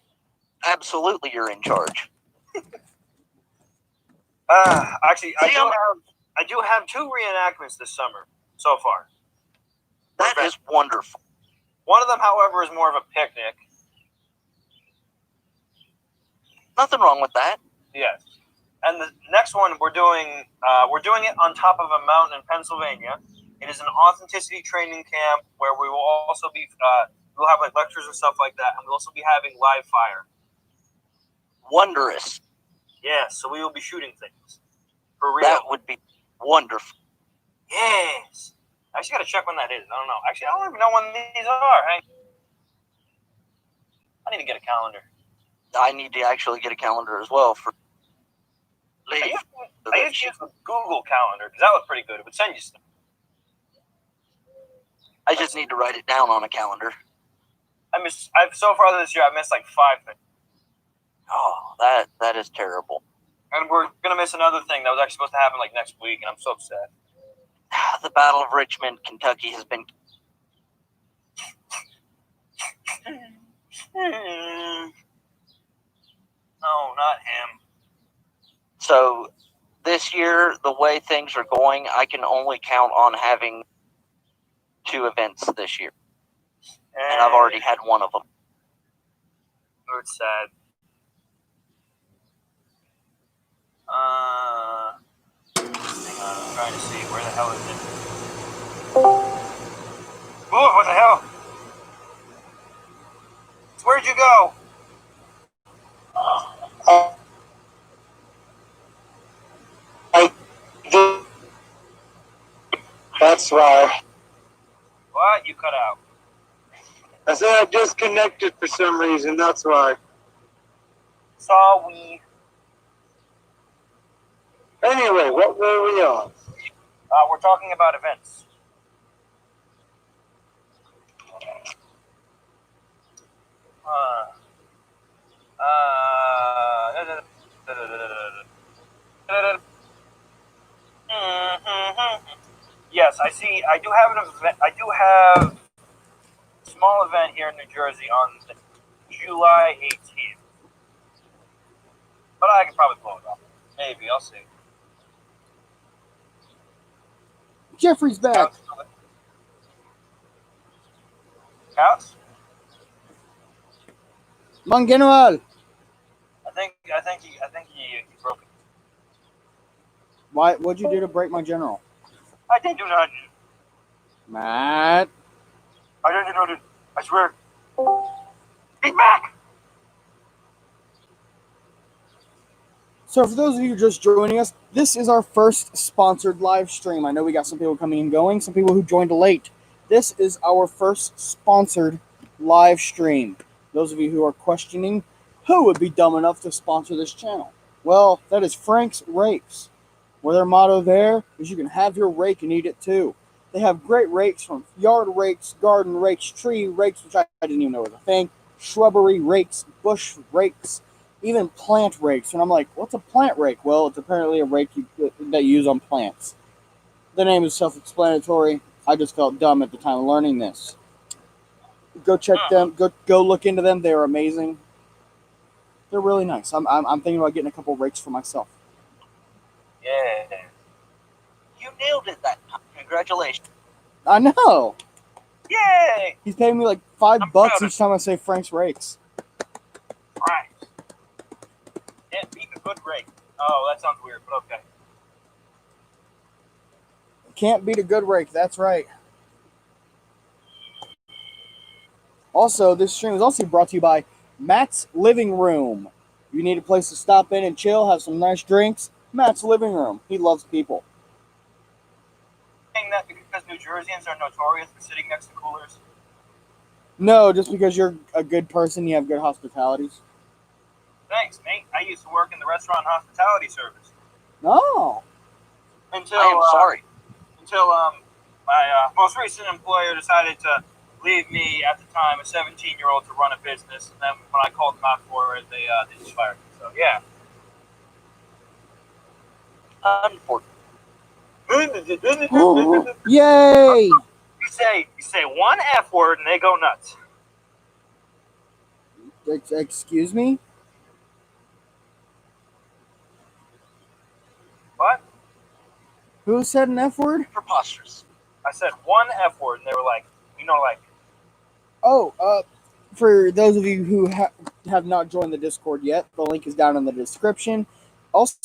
Absolutely, you're in charge. Actually, I do have 2 reenactments this summer so far. That is wonderful. One of them, however, is more of a picnic. Nothing wrong with that. Yes. And the next one we're doing it on top of a mountain in Pennsylvania. It is an authenticity training camp where we will also be we'll have like lectures and stuff like that, and we'll also be having live fire. Wondrous. Yes, so we will be shooting things. For real. That would be wonderful. Yes. I actually got to check when that is. I don't know. Actually, I don't even know when these are. Hey. need to get a calendar. I need to actually get a calendar as well for I leave. used to use the Google Calendar because that was pretty good. It would send you stuff. I just need to write it down on a calendar. I've so far this year, I've missed like 5 things. Oh, that is terrible. And we're going to miss another thing that was actually supposed to happen like next week, and I'm so upset. The Battle of Richmond, Kentucky has been... No, not him. So this year, the way things are going, I can only count on having 2 events this year. And I've already had one of them. Oh, it's sad. Hang on, I'm trying to see. Where the hell is it? Oh, what the hell? Where'd you go? That's why. What? You cut out. I said I disconnected for some reason. That's why. Sorry. Anyway, what were we on? We're talking about events. Yes, I see. I do have an event. I do have a small event here in New Jersey on July 18th. But I can probably pull it off. Maybe. I'll see. Jeffrey's back. Counts? Mon General. I think he broke it. What'd you do to break my general? I didn't do nothing. Matt. I didn't do nothing. I swear. He's back. So for those of you just joining us, this is our first sponsored live stream. I know we got some people coming and going, some people who joined late. This is our first sponsored live stream. Those of you who are questioning who would be dumb enough to sponsor this channel, well, that is Frank's Rakes, where their motto there is you can have your rake and eat it too. They have great rakes from yard rakes, garden rakes, tree rakes, which I didn't even know was a thing, shrubbery rakes, bush rakes, even plant rakes. And I'm like, what's a plant rake? Well, it's apparently a rake that you use on plants. The name is self-explanatory. I just felt dumb at the time of learning this. Go check them. Go look into them. They're amazing. They're really nice. I'm thinking about getting a couple rakes for myself. Yeah. You nailed it that time. Congratulations. I know. Yay! He's paying me like $5 each time I say Frank's Rakes. Right. Can't beat a good rake. Oh, that sounds weird, but okay. Can't beat a good rake. That's right. Also, this stream is also brought to you by Matt's Living Room. You need a place to stop in and chill, have some nice drinks. Matt's Living Room. He loves people. Saying that because New Jerseyans are notorious for sitting next to coolers. No, just because you're a good person, you have good hospitalities. Thanks, mate. I used to work in the restaurant hospitality service. No. Until I am sorry. Until my most recent employer decided to leave me at the time, a 17-year-old, to run a business. And then when I called them out for it, they just fired me. So yeah. Unfortunately. Yay! You say one F word and they go nuts. Excuse me? What? Who said an F word? Preposterous. I said one F word and they were like, Oh, for those of you who have not joined the Discord yet, the link is down in the description. Also,